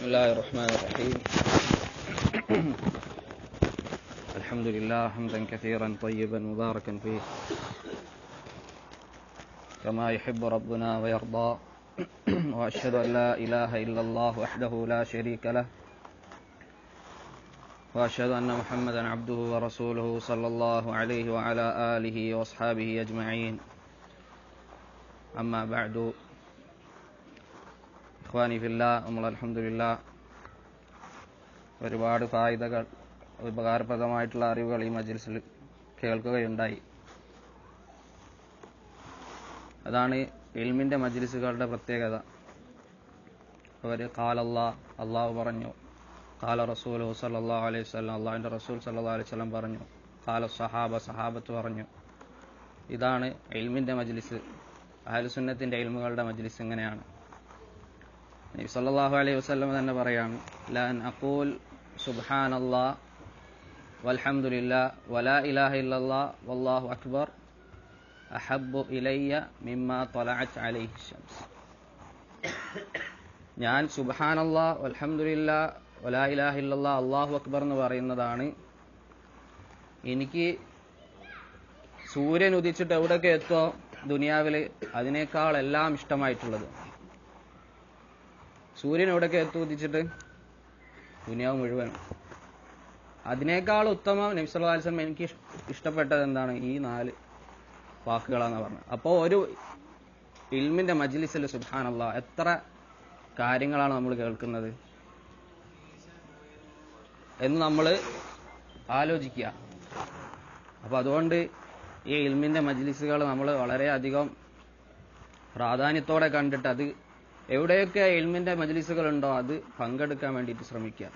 بسم الله الرحمن الرحيم. الحمد لله حمدا كثيرا طيبا مباركا فيه كما يحب ربنا ويرضى، وأشهد أن لا إله إلا الله وحده لا شريك له، وأشهد أن محمدا عبده ورسوله صلى الله عليه وعلى آله وأصحابه أجمعين. أما بعد، ഇഖ്വാനി ഫില്ലാ, നമ്മൾ അൽഹംദുലില്ലാ ഒരുപാട് ഫായിദകൾ, ഉപകാരപ്രദമായിട്ടുള്ള അറിവുകൾ ഈ മജ്ലിസിൽ കേൾക്കുകയുണ്ടായി. അതാണ് ഇൽമിൻ്റെ മജ്ലിസുകളുടെ പ്രത്യേകത. അവർ അള്ളാഹു പറഞ്ഞു, ഖാല റസൂലുഹു സല്ലല്ലാഹു അലൈഹി വസല്ലം, അള്ളാഹുവിൻ്റെ റസൂൽ സല്ലല്ലാഹു അലൈഹി വസല്ലം പറഞ്ഞു, ഖാല സഹാബത്ത് പറഞ്ഞു. ഇതാണ് ഇൽമിൻ്റെ മജ്ലിസ്. അഹ്ലുസുന്നത്തിൻ്റെ ഇൽമുകളുടെ മജ്ലിസ് ഇങ്ങനെയാണ്. നബി സല്ലല്ലാഹു അലൈഹി വസല്ലം തന്നെ പറയാണ്, ലാ അൻ അഖൂൽ സുബ്ഹാനല്ലാഹ് വൽഹംദുലില്ലാഹ് വലാ ഇലാഹ ഇല്ലല്ലാഹ് വല്ലാഹു അക്ബർ അഹബ്ബു ഇലയ്യ മിമ്മാ ത്വലഅത് അലൈഹി ശംസ്. ഞാൻ സുബ്ഹാനല്ലാഹ് വൽഹംദുലില്ലാഹ് വലാ ഇലാഹ ഇല്ലല്ലാഹ് അല്ലാഹു അക്ബർ എന്ന് പറയുന്നതാണ് എനിക്ക് സൂര്യൻ ഉദിച്ചിട്ട് എവിടെയൊക്കെ എത്തോ ദുനിയാവിൽ അതിനേക്കാൾ എല്ലാം ഇഷ്ടമായിട്ടുള്ളത്. സൂര്യൻ എവിടെയൊക്കെ ഉദിച്ചിട്ട് ദുനിയാവ് മുഴുവനും അതിനേക്കാൾ ഉത്തമം നബി സല്ലല്ലാഹു അലൈഹി വസല്ലം എനിക്ക് ഇഷ്ടപ്പെട്ടത് എന്താണ്? ഈ 4 വാക്കുകളാന്ന് പറഞ്ഞത്. അപ്പോൾ ഒരു ഇൽമിന്റെ മജ്ലിസിൽ സുബ്ഹാനല്ലാഹ് എത്ര കാര്യങ്ങളാണ് നമ്മൾ കേൾക്കുന്നത് എന്ന് നമ്മൾ ആലോചിക്കുക. അപ്പോൾ അതുകൊണ്ട് ഈ ഇൽമിന്റെ മജ്ലിസുകൾ നമ്മൾ വളരെയധികം പ്രാധാന്യത്തോടെ കണ്ടിട്ട് അത് എവിടെയൊക്കെ ഇൽമിന്റെ മജ്ലിസുകളുണ്ടോ അത് പങ്കെടുക്കാൻ വേണ്ടിയിട്ട് ശ്രമിക്കുക.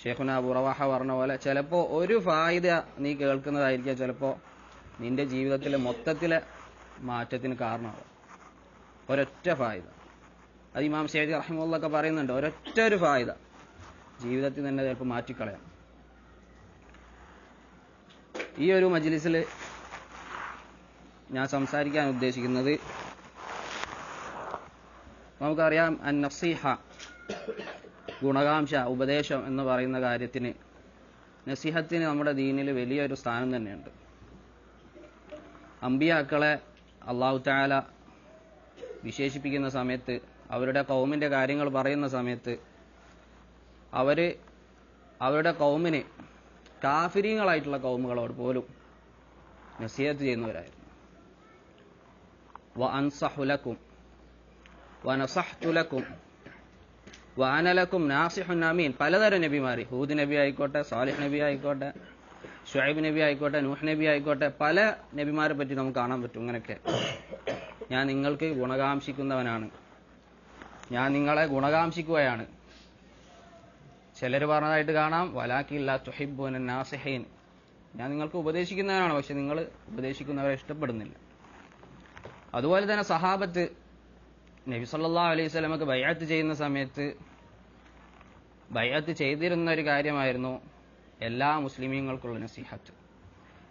ഷെയ്ഖുനാ അബൂ റവാഹ പറഞ്ഞ പോലെ ചിലപ്പോൾ ഒരു ഫായിദ നീ കേൾക്കുന്നതായിരിക്കാം ചിലപ്പോൾ നിന്റെ ജീവിതത്തിലെ മൊത്തത്തിലെ മാറ്റത്തിന് കാരണമാകും. ഒരൊറ്റ ഫായിദ. അത് ഇമാം സഅദി റഹിമഹുള്ളാഹ് പറയുന്നുണ്ട്, ഒരൊറ്റ ഒരു ഫായിദ ജീവിതത്തിൽ തന്നെ ചിലപ്പോൾ മാറ്റിക്കളയാം. ഈ ഒരു മജ്ലിസിൽ ഞാൻ സംസാരിക്കാൻ ഉദ്ദേശിക്കുന്നത്, നമുക്കറിയാം നസീഹ, ഗുണകാംക്ഷ, ഉപദേശം എന്ന് പറയുന്ന കാര്യത്തിന്, നസീഹത്തിന് നമ്മുടെ ദീനിൽ വലിയൊരു സ്ഥാനം തന്നെയുണ്ട്. അമ്പിയാക്കളെ അല്ലാഹു തആല വിശേഷിപ്പിക്കുന്ന സമയത്ത്, അവരുടെ ഖൗമിന്റെ കാര്യങ്ങൾ പറയുന്ന സമയത്ത് അവരുടെ ഖൗമിന്, കാഫിരീങ്ങളായിട്ടുള്ള ഖൗമുകളോട് പോലും നസീഹത്ത് ചെയ്യുന്നവരായിരുന്നു. വ അൻസഹു ലക്കും വനസഹ്തു ലക്കും വഅന ലക്കും നാസിഹുൻ അമീൻ. പലതരം നബിമാർ, ഹൂദ് നബി ആയിക്കോട്ടെ, സാലിഹ് നബി ആയിക്കോട്ടെ, ശുഐബ് നബി ആയിക്കോട്ടെ, നൂഹ് നബി ആയിക്കോട്ടെ, പല നബിമാരെ പറ്റി നമുക്ക് കാണാൻ പറ്റും. ഇങ്ങനെയൊക്കെ ഞാൻ നിങ്ങൾക്ക് ഗുണകാംക്ഷിക്കുന്നവനാണ്, ഞാൻ നിങ്ങളെ ഗുണകാംക്ഷിക്കുകയാണ്. ചിലർ പറഞ്ഞതായിട്ട് കാണാം, വലാകിൻ ലാ തുഹിബ്ബൂന നാസിഹീൻ, ഞാൻ നിങ്ങൾക്ക് ഉപദേശിക്കുന്നവനാണ്, പക്ഷെ നിങ്ങൾ ഉപദേശിക്കുന്നവരെ ഇഷ്ടപ്പെടുന്നില്ല. അതുപോലെ തന്നെ സഹാബത്ത് നബി സല്ലല്ലാഹു അലൈഹി വസല്ലമക്ക് ബൈഅത്ത് ചെയ്യുന്ന സമയത്ത് ബൈഅത്ത് ചെയ്തിരുന്ന ഒരു കാര്യമായിരുന്നു എല്ലാ മുസ്ലിമീങ്ങൾക്കുള്ള നസീഹത്ത്.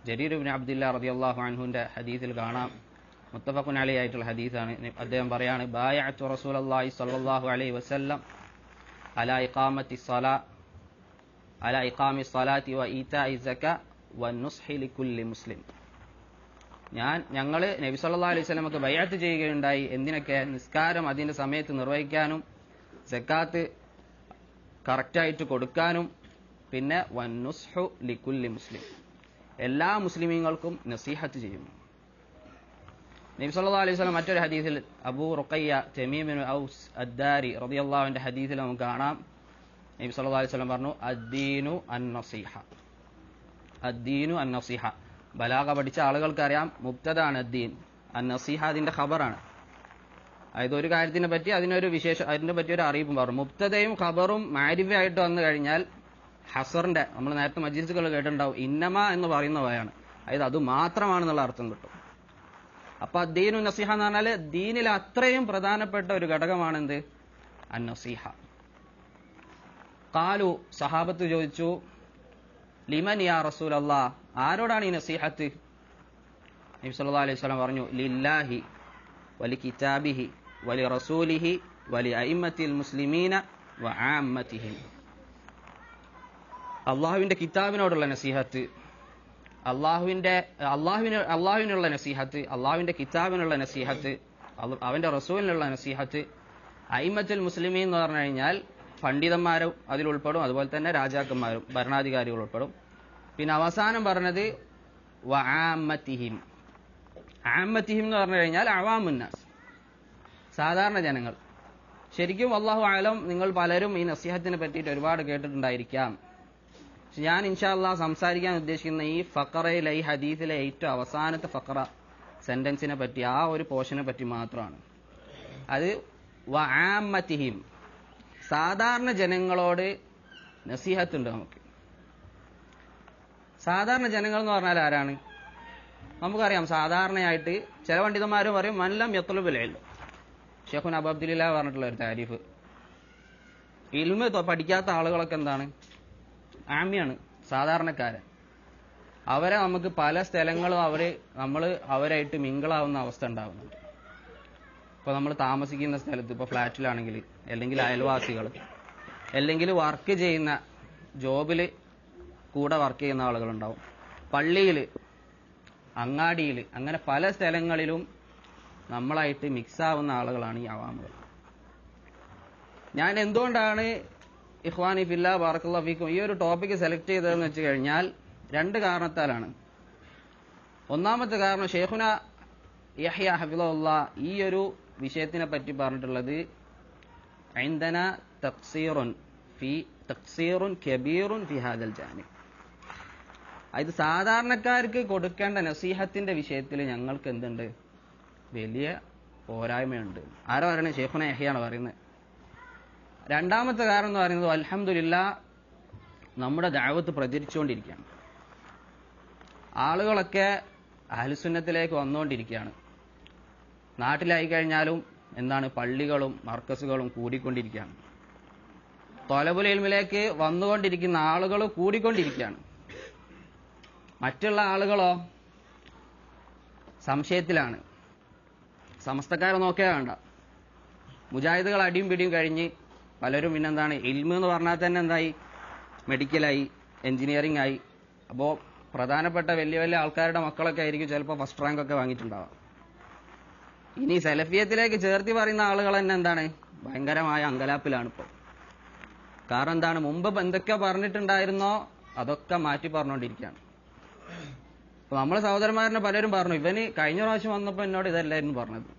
ജരീർ ഇബ്നു അബ്ദുല്ലാ റളിയല്ലാഹു അൻഹുവിന്റെ ഹദീസിൽ കാണാം, മുത്തഫഖുൻ അലൈഹി ആയിട്ടുള്ള ഹദീസാണ്. അദ്ദേഹം പറയാണ്, ബായഅതു റസൂലുള്ളാഹി സ്വല്ലല്ലാഹു അലൈഹി വസല്ലം അലാ ഇഖാമി സ്വലാത്തി വ ഈതാഇ സക്കാ വന്നുസ്ഹി ലികുല്ലി മുസ്ലിം. ഞങ്ങൾ നബി സല്ലല്ലാഹു അലൈഹി വസല്ലമക്ക് ബൈഅത്ത് ചെയ്യുകയുണ്ടായി. എന്തിനൊക്കെ? നിസ്കാരം അതിന്റെ സമയത്ത് നിർവഹിക്കാനും, സക്കാത്ത് കറക്റ്റായിട്ട് കൊടുക്കാനും, പിന്നെ വന്നുസ്ഹു ലികുല്ലി മുസ്ലിം, എല്ലാ മുസ്ലിമീങ്ങൾക്കും നസീഹത്ത് ചെയ്യുന്നു. നബി സല്ലല്ലാഹു അലൈഹി വസല്ലം മറ്റൊരു ഹദീസിൽ, അബൂ റുഖയ്യ തമീം ബിൻ ഔസ് അദ്ദാരി റളിയല്ലാഹു അൻഹു ഹദീസിൽ നമുക്ക് കാണാം, നബി സല്ലല്ലാഹു അലൈഹി വസല്ലം പറഞ്ഞു, അദ്ദീനു അൻ-നസീഹ. അദ്ദീനു അൻ-നസീഹ. ബലാഗ പഠിച്ച ആളുകൾക്കറിയാം, മുബ്തദാണ് അദ്ദീൻ, അൻ-നസീഹ അതിന്റെ ഖബറാണ്. അതായത് ഒരു കാര്യത്തിനെ പറ്റി അതിനെ പറ്റി ഒരു അറിയിപ്പും പറഞ്ഞു. മുബ്തദയും ഖബറും മാരിഫയായിട്ട് വന്നു കഴിഞ്ഞാൽ ഹസറിന്റെ, നമ്മൾ നേരത്തെ മജ്ലിസുകൾ കേട്ടിട്ടുണ്ടാവും, ഇന്നമ എന്ന് പറയുന്നവയാണ്, അതായത് അത് മാത്രമാണെന്നുള്ള അർത്ഥം കിട്ടും. അപ്പൊ അദ്ദീനു നസീഹ എന്ന് പറഞ്ഞാൽ ദീനിൽ അത്രയും പ്രധാനപ്പെട്ട ഒരു ഘടകമാണെന്ത്? അൻ-നസീഹ. ഖാലു, സഹാബത്ത് ചോദിച്ചു, ലിമൻ യാ റസൂലല്ലാഹ്, ആരോടാണ് ഈ നസീഹത്ത്? നബി സല്ലല്ലാഹു അലൈഹി വസല്ലം പറഞ്ഞു, ലില്ലാഹി വലി കിതാബിഹി വലി റസൂലിഹി വലി അഇമ്മത്തിൽ മുസ്ലിമീന വആമ്മതിഹിം. അള്ളാഹുവിന്റെ കിതാബിനോടുള്ള നസീഹത്ത്, അള്ളാഹുവിനുള്ള നസീഹത്ത്, അള്ളാഹുവിന്റെ കിതാബിനുള്ള നസീഹത്ത്, അവന്റെ റസൂലിനുള്ള നസീഹത്ത്. അയിമ്മത്തുൽ മുസ്ലിമീൻ എന്ന് പറഞ്ഞു കഴിഞ്ഞാൽ പണ്ഡിതന്മാരും അതിലുൾപ്പെടും, അതുപോലെ തന്നെ രാജാക്കന്മാരും ഭരണാധികാരികൾ ഉൾപ്പെടും. പിന്നെ അവസാനം പറഞ്ഞത് വആമ്മതിഹിം. ആമ്മതിഹിം എന്ന് പറഞ്ഞു കഴിഞ്ഞാൽ അവാമുന്നാസ്, സാധാരണ ജനങ്ങൾ. ശരിക്കും അല്ലാഹു അഅലം നിങ്ങൾ പലരും ഈ നസീഹത്തിനെ പറ്റിയിട്ട് ഒരുപാട് കേട്ടിട്ടുണ്ടായിരിക്കാം. പക്ഷെ ഞാൻ ഇൻഷാ അല്ലാഹ് സംസാരിക്കാൻ ഉദ്ദേശിക്കുന്ന ഈ ഫഖറയിലെ, ഈ ഹദീസിലെ ഏറ്റവും അവസാനത്തെ ഫഖറ സെന്റൻസിനെ പറ്റി, ആ ഒരു പോർഷനെ പറ്റി മാത്രമാണ്. അത് വആമ്മതിഹിം, സാധാരണ ജനങ്ങളോട് നസീഹത്തുണ്ട് നമുക്ക്. സാധാരണ ജനങ്ങൾ എന്ന് പറഞ്ഞാൽ ആരാണ്? നമുക്കറിയാം, സാധാരണയായിട്ട് ചില പണ്ഡിതന്മാർ പറയും മല്ലം യത്ലുബുൽ ഇൽം. ഷെയ്ഖുന അബൂ അബ്ദില്ലാ പറഞ്ഞിട്ടുള്ള ഒരു താരിഫ്, ഇൽമ് പഠിക്കാത്ത ആളുകളൊക്കെ എന്താണ്? ആമിയാണ്, സാധാരണക്കാരൻ. അവരെ നമുക്ക് പല സ്ഥലങ്ങളും നമ്മൾ അവരായിട്ട് മിങ്കിളാവുന്ന അവസ്ഥ ഉണ്ടാവുന്നുണ്ട്. ഇപ്പോൾ നമ്മൾ താമസിക്കുന്ന സ്ഥലത്ത്, ഇപ്പോൾ ഫ്ലാറ്റിലാണെങ്കിൽ, അല്ലെങ്കിൽ അയൽവാസികൾ, അല്ലെങ്കിൽ വർക്ക് ചെയ്യുന്ന ജോബിൽ കൂടെ വർക്ക് ചെയ്യുന്ന ആളുകളുണ്ടാവും, പള്ളിയിൽ, അങ്ങാടിയിൽ, അങ്ങനെ പല സ്ഥലങ്ങളിലും നമ്മളായിട്ട് മിക്സ് ആവുന്ന ആളുകളാണ് ഈ അവാമുകൾ. ഞാൻ എന്തുകൊണ്ടാണ് ഇഖ്വാനി ഫില്ലാ ബറക്കല്ലാഹു ഫീക്കും ഈ ഒരു ടോപ്പിക്ക് സെലക്ട് ചെയ്തതെന്ന് വെച്ച് കഴിഞ്ഞാൽ 2 കാരണത്താലാണ്. ഒന്നാമത്തെ കാരണം, ഷെയ്ഖുന യഹ്യ ഹഫിളഹുല്ലാഹ് ഈ ഒരു വിഷയത്തിനെ പറ്റി പറഞ്ഞിട്ടുള്ളത് ഇൻദന തഖ്സീറുൻ കബീറുൻ ഫി ഹാദൽ ജാനിബ്. ഇത് സാധാരണക്കാർക്ക് കൊടുക്കേണ്ട നസീഹത്തിന്റെ വിഷയത്തിൽ ഞങ്ങൾക്ക് എന്തുണ്ട്? വലിയ പോരായ്മയുണ്ട്. ആരാ പറയുന്നത്? ഷെയ്ഖുന യഹ്യാണ് പറയുന്നത്. രണ്ടാമത്തെ കാരണം എന്ന് പറയുന്നത്, അൽഹംദുലില്ലാഹ് നമ്മുടെ ദഅവത്ത് പ്രചരിച്ചുകൊണ്ടിരിക്കുകയാണ്. ആളുകളൊക്കെ അഹ്ലുസുന്നത്തിലേക്ക് വന്നുകൊണ്ടിരിക്കുകയാണ്. നാട്ടിലായി കഴിഞ്ഞാലും എന്താണ്, പള്ളികളും മർക്കസുകളും കൂടിക്കൊണ്ടിരിക്കുകയാണ്. ത്വലബുൽ ഇൽമിലേക്ക് വന്നുകൊണ്ടിരിക്കുന്ന ആളുകൾ കൂടിക്കൊണ്ടിരിക്കുകയാണ്. മറ്റുള്ള ആളുകളോ സംശയത്തിലാണ്. സമസ്തക്കാരെ നോക്കിയാൽ വേണ്ട, മുജാഹിദുകൾ അടിയും പിടിയും കഴിഞ്ഞ് പലരും പിന്നെന്താണ്, ഇൽമ് എന്ന് പറഞ്ഞാൽ തന്നെ എന്തായി, മെഡിക്കലായി, എഞ്ചിനീയറിംഗ് ആയി. അപ്പോൾ പ്രധാനപ്പെട്ട വലിയ വലിയ ആൾക്കാരുടെ മക്കളൊക്കെ ആയിരിക്കും ചിലപ്പോൾ ഫസ്റ്റ് റാങ്ക് ഒക്കെ വാങ്ങിയിട്ടുണ്ടാവാം. ഇനി സലഫിയത്തിലേക്ക് ചേർത്തി പറയുന്ന ആളുകൾ തന്നെ എന്താണ്, ഭയങ്കരമായ അങ്കലാപ്പിലാണ് ഇപ്പോൾ. കാരണം എന്താണ്, മുമ്പ് എന്തൊക്കെ പറഞ്ഞിട്ടുണ്ടായിരുന്നോ അതൊക്കെ മാറ്റി പറഞ്ഞുകൊണ്ടിരിക്കുകയാണ്. അപ്പൊ നമ്മളെ സഹോദരന്മാരനെ പലരും പറഞ്ഞു, ഇവന് കഴിഞ്ഞ പ്രാവശ്യം വന്നപ്പോൾ എന്നോട് ഇതല്ലായിരുന്നു പറഞ്ഞത്.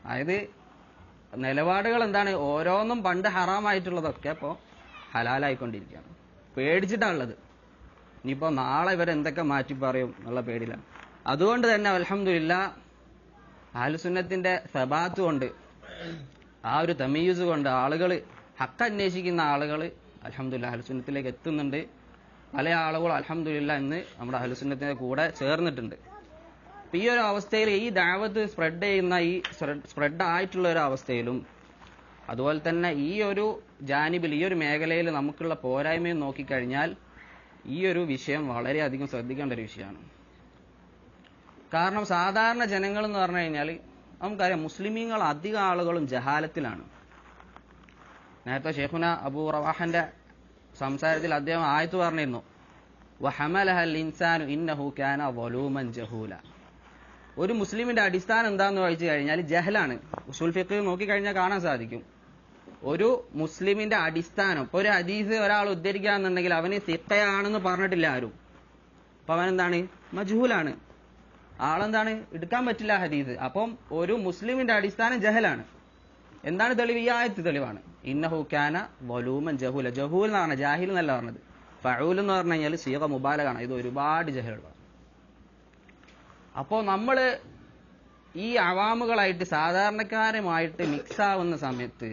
അതായത് നിലപാടുകൾ എന്താണ്, ഓരോന്നും പണ്ട് ഹറാമായിട്ടുള്ളതൊക്കെ ഇപ്പോൾ ഹലാലായിക്കൊണ്ടിരിക്കുകയാണ്. പേടിച്ചിട്ടാണുള്ളത്. ഇനിയിപ്പോൾ നാളെ ഇവരെന്തൊക്കെ മാറ്റി പറയും എന്നുള്ള പേടിയിലാണ്. അതുകൊണ്ട് തന്നെ അൽഹംദുലില്ലാഹ് അഹ്ലുസുന്നത്തിന്റെ സബാത്ത് കൊണ്ട്, ആ ഒരു തമീയുസ് കൊണ്ട് ആളുകൾ, ഹക്ക് അന്വേഷിക്കുന്ന ആളുകൾ അൽഹംദുലില്ലാഹ് അഹ്ലുസുന്നത്തിലേക്ക് എത്തുന്നുണ്ട്. പല ആളുകൾ അൽഹംദുലില്ലാഹ് ഇന്ന് നമ്മുടെ അഹ്ലുസുന്നത്തിന്റെ കൂടെ ചേർന്നിട്ടുണ്ട്. ഈ ഒരു അവസ്ഥയിൽ ഈ ദഅവത്ത് സ്പ്രെഡ് ആയിട്ടുള്ള ഒരു അവസ്ഥയിലും, അതുപോലെ തന്നെ ഈ ഒരു ജാനിബിൽ, ഈ ഒരു മേഖലയിൽ നമുക്കുള്ള പോരായ്മയും നോക്കിക്കഴിഞ്ഞാൽ ഈ ഒരു വിഷയം വളരെയധികം ശ്രദ്ധിക്കേണ്ട ഒരു വിഷയമാണ്. കാരണം സാധാരണ ജനങ്ങൾ എന്ന് പറഞ്ഞു കഴിഞ്ഞാൽ നമുക്കറിയാം, മുസ്ലിമീങ്ങൾ അധിക ആളുകളും ജഹാലത്തിലാണ്. നേരത്തെ ഷെയ്ഖുന അബൂ റവാഹന്റെ സംസാരത്തിൽ അദ്ദേഹം ആയത്ത് പറഞ്ഞിരുന്നു, വഹമലഹൽ ഇൻസാനു ഇന്നഹു കാന വലൂമൻ ജഹൂല. ഒരു മുസ്ലിമിന്റെ അടിസ്ഥാനം എന്താന്ന് ചോദിച്ചു കഴിഞ്ഞാൽ ജഹലാണ്. ഉസൂൽ ഫിഖ് നോക്കിക്കഴിഞ്ഞാൽ കാണാൻ സാധിക്കും. ഒരു മുസ്ലിമിന്റെ അടിസ്ഥാനം, ഇപ്പൊ ഒരു ഹദീസ് ഒരാൾ ഉദ്ധരിക്കുകയാണെന്നുണ്ടെങ്കിൽ അവന് സിഖയാണെന്ന് പറഞ്ഞിട്ടില്ല ആരും. അപ്പൊ അവനെന്താണ്, മജ്ഹൂലാണ്, ആളെന്താണ്, എടുക്കാൻ പറ്റില്ല ഹദീസ്. അപ്പം ഒരു മുസ്ലിമിന്റെ അടിസ്ഥാനം ജഹലാണ്. എന്താണ് തെളിവ്? ഈ ആയത്ത് തെളിവാണ്. ഇന്നഹു കാന വലൂമൻ ജഹൂല. ജഹൂൽ എന്ന് പറഞ്ഞാൽ ജാഹിൽ എന്നല്ല പറഞ്ഞത്. ഫഊൽ എന്ന് പറഞ്ഞു കഴിഞ്ഞാൽ സീഗ മുബാലഗാണ്. ഇത് ഒരുപാട് ജഹലുള്ളതാണ്. അപ്പോൾ നമ്മൾ ഈ അവാമുകളായിട്ട്, സാധാരണക്കാരുമായിട്ട് മിക്സ് ആവുന്ന സമയത്ത്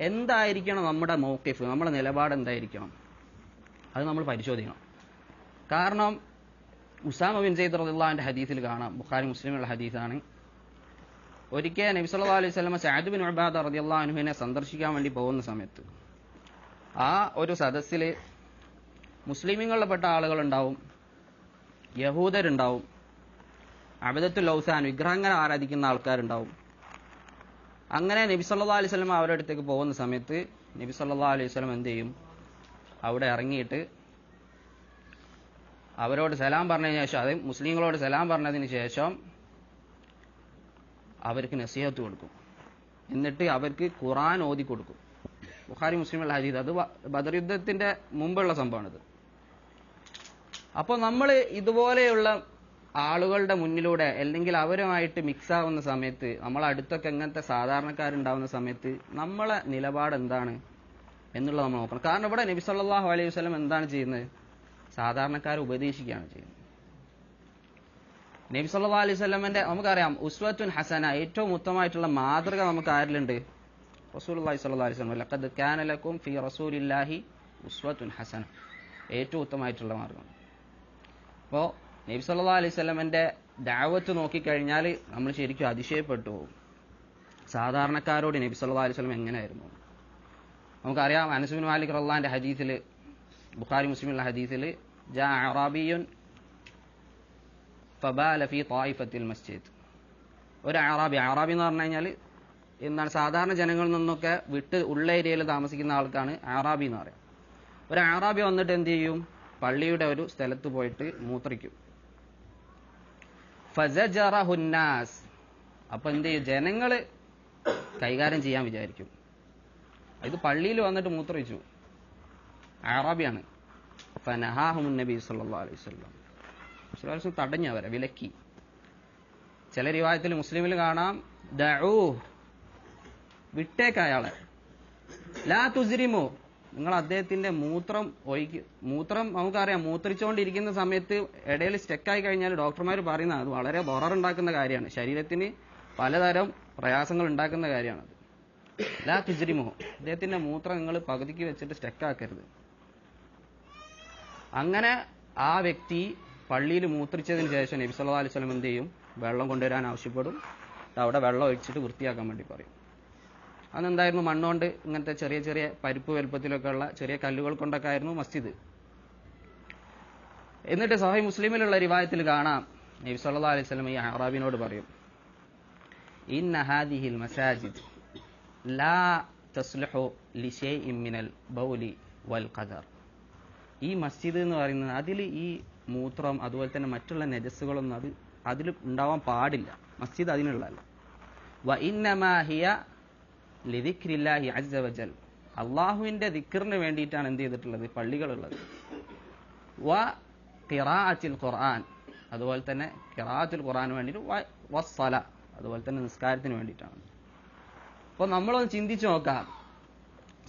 എന്തായിരിക്കണം നമ്മുടെ മൗഖിഫ്, നമ്മുടെ നിലപാട് എന്തായിരിക്കണം, അത് നമ്മൾ പരിശോധിക്കണം. കാരണം ഉസാമ ബിൻ സെയ്ദ് റളിയല്ലാഹുവിന്റെ ഹദീസിൽ കാണാം, ബുഖാരി മുസ്ലിമുള്ള ഹദീസാണ്. ഒരിക്കൽ നബി സല്ലല്ലാഹു അലൈഹി വസല്ലം സഅദ് ബിൻ ഉബാദ റളിയല്ലാഹു അൻഹുവിനെ സന്ദർശിക്കാൻ വേണ്ടി പോകുന്ന സമയത്ത് ആ ഒരു സദസ്സിൽ മുസ്ലിമീങ്ങളിൽപ്പെട്ട ആളുകളുണ്ടാവും, യഹൂദരുണ്ടാവും, അബദത്തുൽ ഔസാൻ വിഗ്രഹങ്ങളെ ആരാധിക്കുന്ന ആൾക്കാരുണ്ടാവും. അങ്ങനെ നബി സല്ലല്ലാഹു അലൈഹി വസല്ലം അവരുടെ അടുത്തേക്ക് പോകുന്ന സമയത്ത് നബി സല്ലല്ലാഹു അലൈഹി വസല്ലം എന്ത് ചെയ്യും, അവിടെ ഇറങ്ങിയിട്ട് അവരോട് സലാം പറഞ്ഞതിന് ശേഷം, അത് മുസ്ലിങ്ങളോട് സലാം പറഞ്ഞതിന് ശേഷം അവർക്ക് നസീഹത്ത് കൊടുക്കും. എന്നിട്ട് അവർക്ക് ഖുർആൻ ഓതി കൊടുക്കും. ബുഖാരി മുസ്ലിമുള്ള ഹദീസ്, അത് ബദർ യുദ്ധത്തിന്റെ മുമ്പുള്ള സംഭവമാണിത്. അപ്പോൾ നമ്മൾ ഇതുപോലെയുള്ള ആളുകളുടെ മുന്നിലൂടെ അല്ലെങ്കിൽ അവരുമായിട്ട് മിക്സ് ആവുന്ന സമയത്ത്, നമ്മളെ അടുത്തൊക്കെ എങ്ങനത്തെ സാധാരണക്കാരുണ്ടാവുന്ന സമയത്ത് നമ്മളെ നിലപാട് എന്താണ് എന്നുള്ളത് നമ്മൾ നോക്കണം. കാരണം ഇവിടെ നബി സല്ലല്ലാഹു അലൈഹി വസല്ലം എന്താണ് ചെയ്യുന്നത്? സാധാരണക്കാരെ ഉപദേശിക്കുകയാണ് ചെയ്യുന്നത്. നബി സല്ലല്ലാഹു അലൈഹി വസല്ലമന്റെ നമുക്കറിയാം ഉസ്വത്തുൻ ഹസന, ഏറ്റവും ഉത്തമമായിട്ടുള്ള മാതൃക നമുക്ക് ആരിലുണ്ട്? റസൂലുള്ളാഹി സ്വല്ലല്ലാഹു അലൈഹി വസല്ലം. ലഖദ് കാന ലക്കും ഫീ റസൂലില്ലാഹി ഉസ്വത്തുൻ ഹസന, ഏറ്റവും ഉത്തമമായിട്ടുള്ള മാർഗം. അപ്പോൾ നബി സല്ലല്ലാഹു അലൈഹി വസല്ലമന്റെ ദഅവത്ത് നോക്കിക്കഴിഞ്ഞാൽ നമ്മൾ ശരിക്കും അതിശയപ്പെട്ടു പോകും. സാധാരണക്കാരോട് നബി സല്ലല്ലാഹു അലൈഹി വസല്ലം എങ്ങനെയായിരുന്നു? നമുക്കറിയാം, അനസ് ബിൻ മാലിക് റളിയല്ലാഹുവിന്റെ ഹദീസിൽ, ബുഖാരി മുസ്ലിമുള്ള ഹദീസിൽ, ജാ അറാബിയുൻ ഫബാല ഫീ ത്വായിഫത്തിൽ മസ്ജിദ്. ഒരു അറാബി എന്ന് പറഞ്ഞു കഴിഞ്ഞാൽ എന്താണ്, സാധാരണ ജനങ്ങളിൽ നിന്നൊക്കെ വിട്ട് ഉള്ള ഏരിയയിൽ താമസിക്കുന്ന ആൾക്കാണ് അറാബി എന്ന് പറയാം. ഒരു അറാബി വന്നിട്ട് എന്ത് ചെയ്യും? പള്ളിയുടെ ഒരു സ്ഥലത്ത് പോയിട്ട് മൂത്രിക്കും. ഫസജറഹുന്നാസ്, അപ്പൊ എന്ത് ചെയ്യും? ജനങ്ങൾ കൈകാര്യം ചെയ്യാൻ വിചാരിക്കും. ഇത് പള്ളിയിൽ വന്നിട്ട് മൂത്രിച്ചു, അറാബിയാണ്. ഫനഹാഹുൻ നബി സല്ലല്ലാഹു അലൈഹി വസല്ലം, തടഞ്ഞു, അവരെ വിലക്കി. ചില റിവായത്തിൽ മുസ്ലിമിൽ കാണാം, ദഊ, വിട്ടേക്ക് അയാളെ, ലാ തുസ്രിമു, നിങ്ങൾ അദ്ദേഹത്തിന്റെ മൂത്രം ഒഴിക്കും. മൂത്രം നമുക്കറിയാം, മൂത്രിച്ചുകൊണ്ടിരിക്കുന്ന സമയത്ത് ഇടയിൽ സ്റ്റെക്കായി കഴിഞ്ഞാൽ ഡോക്ടർമാർ പറയുന്നത് അത് വളരെ ബൊററുണ്ടാക്കുന്ന കാര്യമാണ്, ശരീരത്തിന് പലതരം പ്രയാസങ്ങൾ ഉണ്ടാക്കുന്ന കാര്യമാണത്. ലാ തുസ്രിമു, അദ്ദേഹത്തിന്റെ മൂത്രം നിങ്ങൾ പകുതിക്ക് വെച്ചിട്ട് സ്റ്റെക്കാക്കരുത്. അങ്ങനെ ആ വ്യക്തി പള്ളിയിൽ മൂത്രിച്ചതിന് ശേഷം നബി സല്ലല്ലാഹു അലൈഹി വസല്ലം എന്ത് ചെയ്യും? വെള്ളം കൊണ്ടുവരാൻ ആവശ്യപ്പെടും. അവിടെ വെള്ളം ഒഴിച്ചിട്ട് വൃത്തിയാക്കാൻ വേണ്ടി പറയും. അതെന്തായിരുന്നു? മണ്ണുകൊണ്ട് ഇങ്ങനത്തെ ചെറിയ ചെറിയ പരിപ്പ് വലുപ്പത്തിലൊക്കെ ഉള്ള ചെറിയ കല്ലുകൾ കൊണ്ടൊക്കെ ആയിരുന്നു മസ്ജിദ്. എന്നിട്ട് സഹീഹ് മുസ്ലിമിലുള്ള റിവായത്തിൽ കാണാം, നബി സല്ലല്ലാഹു അലൈഹി വസല്ലം ഈ അറാബിനോട് പറയും, ഇന്ന ഹാദിഹിൽ മസാജിദ് ലാ തസ്ലുഹു ലിശൈഇൻ മിനൽ ബൗലി വൽ ഖദർ. ഈ മസ്ജിദ് എന്ന് പറയുന്നത്, അതിൽ ഈ മൂത്രം അതുപോലെ തന്നെ മറ്റുള്ള നജസ്സുകളൊന്നും അതിൽ ഉണ്ടാവാൻ പാടില്ല. മസ്ജിദ് അതിനുള്ളതല്ല. വ ഇന്നമാ ഹിയ ലിദിക്രില്ലാഹി അസ്സ വജൽ, അള്ളാഹുവിന്റെ ദിക്റിന് വേണ്ടിയിട്ടാണ് എന്ത് ചെയ്തിട്ടുള്ളത്? പള്ളികളുള്ളത്. വ ഖിറാഅത്തുൽ ഖുർആൻ, അതുപോലെ തന്നെ ഖിറാഅത്തുൽ ഖുർആന് വേണ്ടിയിട്ട്, വസ്സല, അതുപോലെ തന്നെ നിസ്കാരത്തിന് വേണ്ടിയിട്ടാണ്. അപ്പോൾ നമ്മളൊന്ന് ചിന്തിച്ചു നോക്കാം,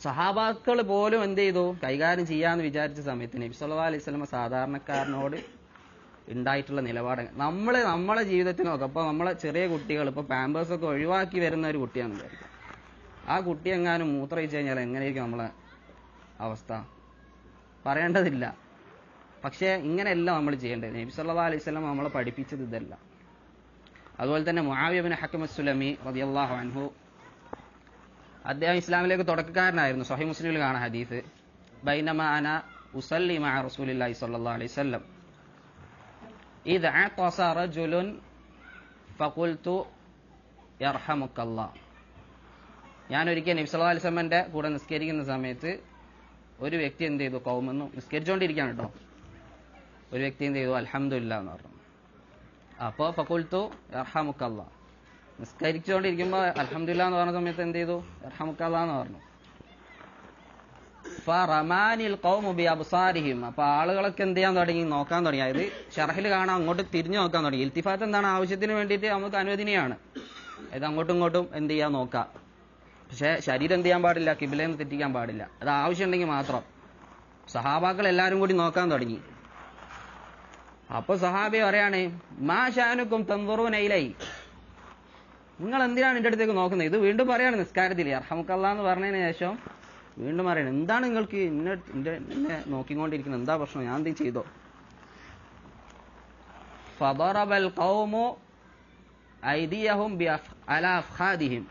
സഹാബാക്കൾ പോലും എന്ത് ചെയ്തു? കൈകാര്യം ചെയ്യാന്ന് വിചാരിച്ച സമയത്ത് നബി സല്ലല്ലാഹു അലൈഹി വസല്ലം സാധാരണക്കാരനോട് ഉണ്ടായിട്ടുള്ള നിലപാട് നമ്മളെ ജീവിതത്തിൽ നോക്കാം. അപ്പോൾ നമ്മളെ ചെറിയ കുട്ടികൾ ഇപ്പോൾ പാമ്പേഴ്സ് ഒക്കെ ഒഴിവാക്കി വരുന്ന ഒരു കുട്ടിയാണെന്ന് വിചാരിക്കും. ആ കുട്ടി എങ്ങാനും മൂത്രയിച്ചു കഴിഞ്ഞാൽ എങ്ങനെയായിരിക്കും നമ്മളെ അവസ്ഥ? പറയേണ്ടതില്ല. പക്ഷേ ഇങ്ങനെയല്ല നമ്മൾ ചെയ്യേണ്ടത്. നബി സല്ലല്ലാഹു അലൈഹി വസല്ലം നമ്മളെ പഠിപ്പിച്ചത് ഇതല്ല. അതുപോലെ തന്നെ മുആവിയ ഇബ്നു ഹക്കം അസ്-സുലമി റളിയല്ലാഹു അൻഹു, അദ്ദേഹം ഇസ്ലാമിലേക്ക് തുടക്കക്കാരനായിരുന്നു. സ്വഹീഹ് മുസ്ലിമിൽ കാണാം ഹദീസ്, ബൈനമാ അന ഉസല്ലി മഅ റസൂലില്ലാഹി സ്വല്ലല്ലാഹു അലൈഹി വസല്ലം ഇദ് അഅതസ റജുലുൻ ഫഖുൽതു യർഹമുക്കല്ലാഹ്. ഞാൻ ഒരിക്കൽ നബി സല്ലല്ലാഹു അലൈഹി വസല്ലമന്റെ കൂടെ നിസ്കരിക്കുന്ന സമയത്ത് ഒരു വ്യക്തി എന്ത് ചെയ്തു? ഖൗമെന്നു നിസ്കരിച്ചുകൊണ്ടിരിക്കുകയാണ് കേട്ടോ. ഒരു വ്യക്തി എന്ത് ചെയ്തു? അൽഹംദുലില്ലാഹ് എന്ന് പറഞ്ഞു. അപ്പോൾ ഫഖുൽതു യർഹമുക്കല്ലാഹ്, നിസ്കരിച്ചുകൊണ്ടിരിക്കുമ്പോൾ അൽഹംദുലില്ലാഹ് എന്ന് പറഞ്ഞ സമയത്ത് എന്ത് ചെയ്തു? യർഹമുക്കല്ലാഹ് എന്ന് പറഞ്ഞു. ഫറമാനിൽ ഖൗമു ബി അബ്സാരിഹിം, അപ്പോൾ ആളുകളൊക്കെ എന്ത് ചെയ്യാൻ തുടങ്ങി? നോക്കാൻ തുടങ്ങി. അതായത് ഷർഹിൽ കാണാൻ അങ്ങോട്ട് തിരിഞ്ഞു നോക്കാൻ തുടങ്ങി. ഇൽത്തിഫാത്ത് എന്താണ്? ആവശ്യത്തിന് വേണ്ടിയിട്ട് നമുക്ക് അനുവദനീയമാണ്. അതായത് അങ്ങോട്ടും ഇങ്ങോട്ടും എന്ത് ചെയ്യാൻ നോക്കാം. പക്ഷേ ശരീരം എന്ത് ചെയ്യാൻ പാടില്ല? കിബിലയിൽ തെറ്റിക്കാൻ പാടില്ല. അത് ആവശ്യമുണ്ടെങ്കിൽ മാത്രം. സഹാബാക്കൾ എല്ലാവരും കൂടി നോക്കാൻ തുടങ്ങി. അപ്പോൾ സഹാബി പറയാണ്, മാ ഷാനുക്കും തൻദുറൂന ഇലൈ, നിങ്ങൾ എന്തിനാണ് എൻ്റെ അടുത്തേക്ക് നോക്കുന്നത്? ഇത് വീണ്ടും പറയാണ് നിസ്കാരത്തിൽ യർഹമുക്കല്ലാഹ് എന്ന് പറഞ്ഞതിന് ശേഷം വീണ്ടും പറയണം, എന്താണ് നിങ്ങൾക്ക് എന്നെ നോക്കിക്കൊണ്ടിരിക്കുന്നത്? എന്താ പ്രശ്നം? ഞാൻ എന്തെങ്കിലും ചെയ്തോ? ഫദറബൽ ഖൗമു ഐദിയഹും അലാ അഫ്ഖാദിഹിം.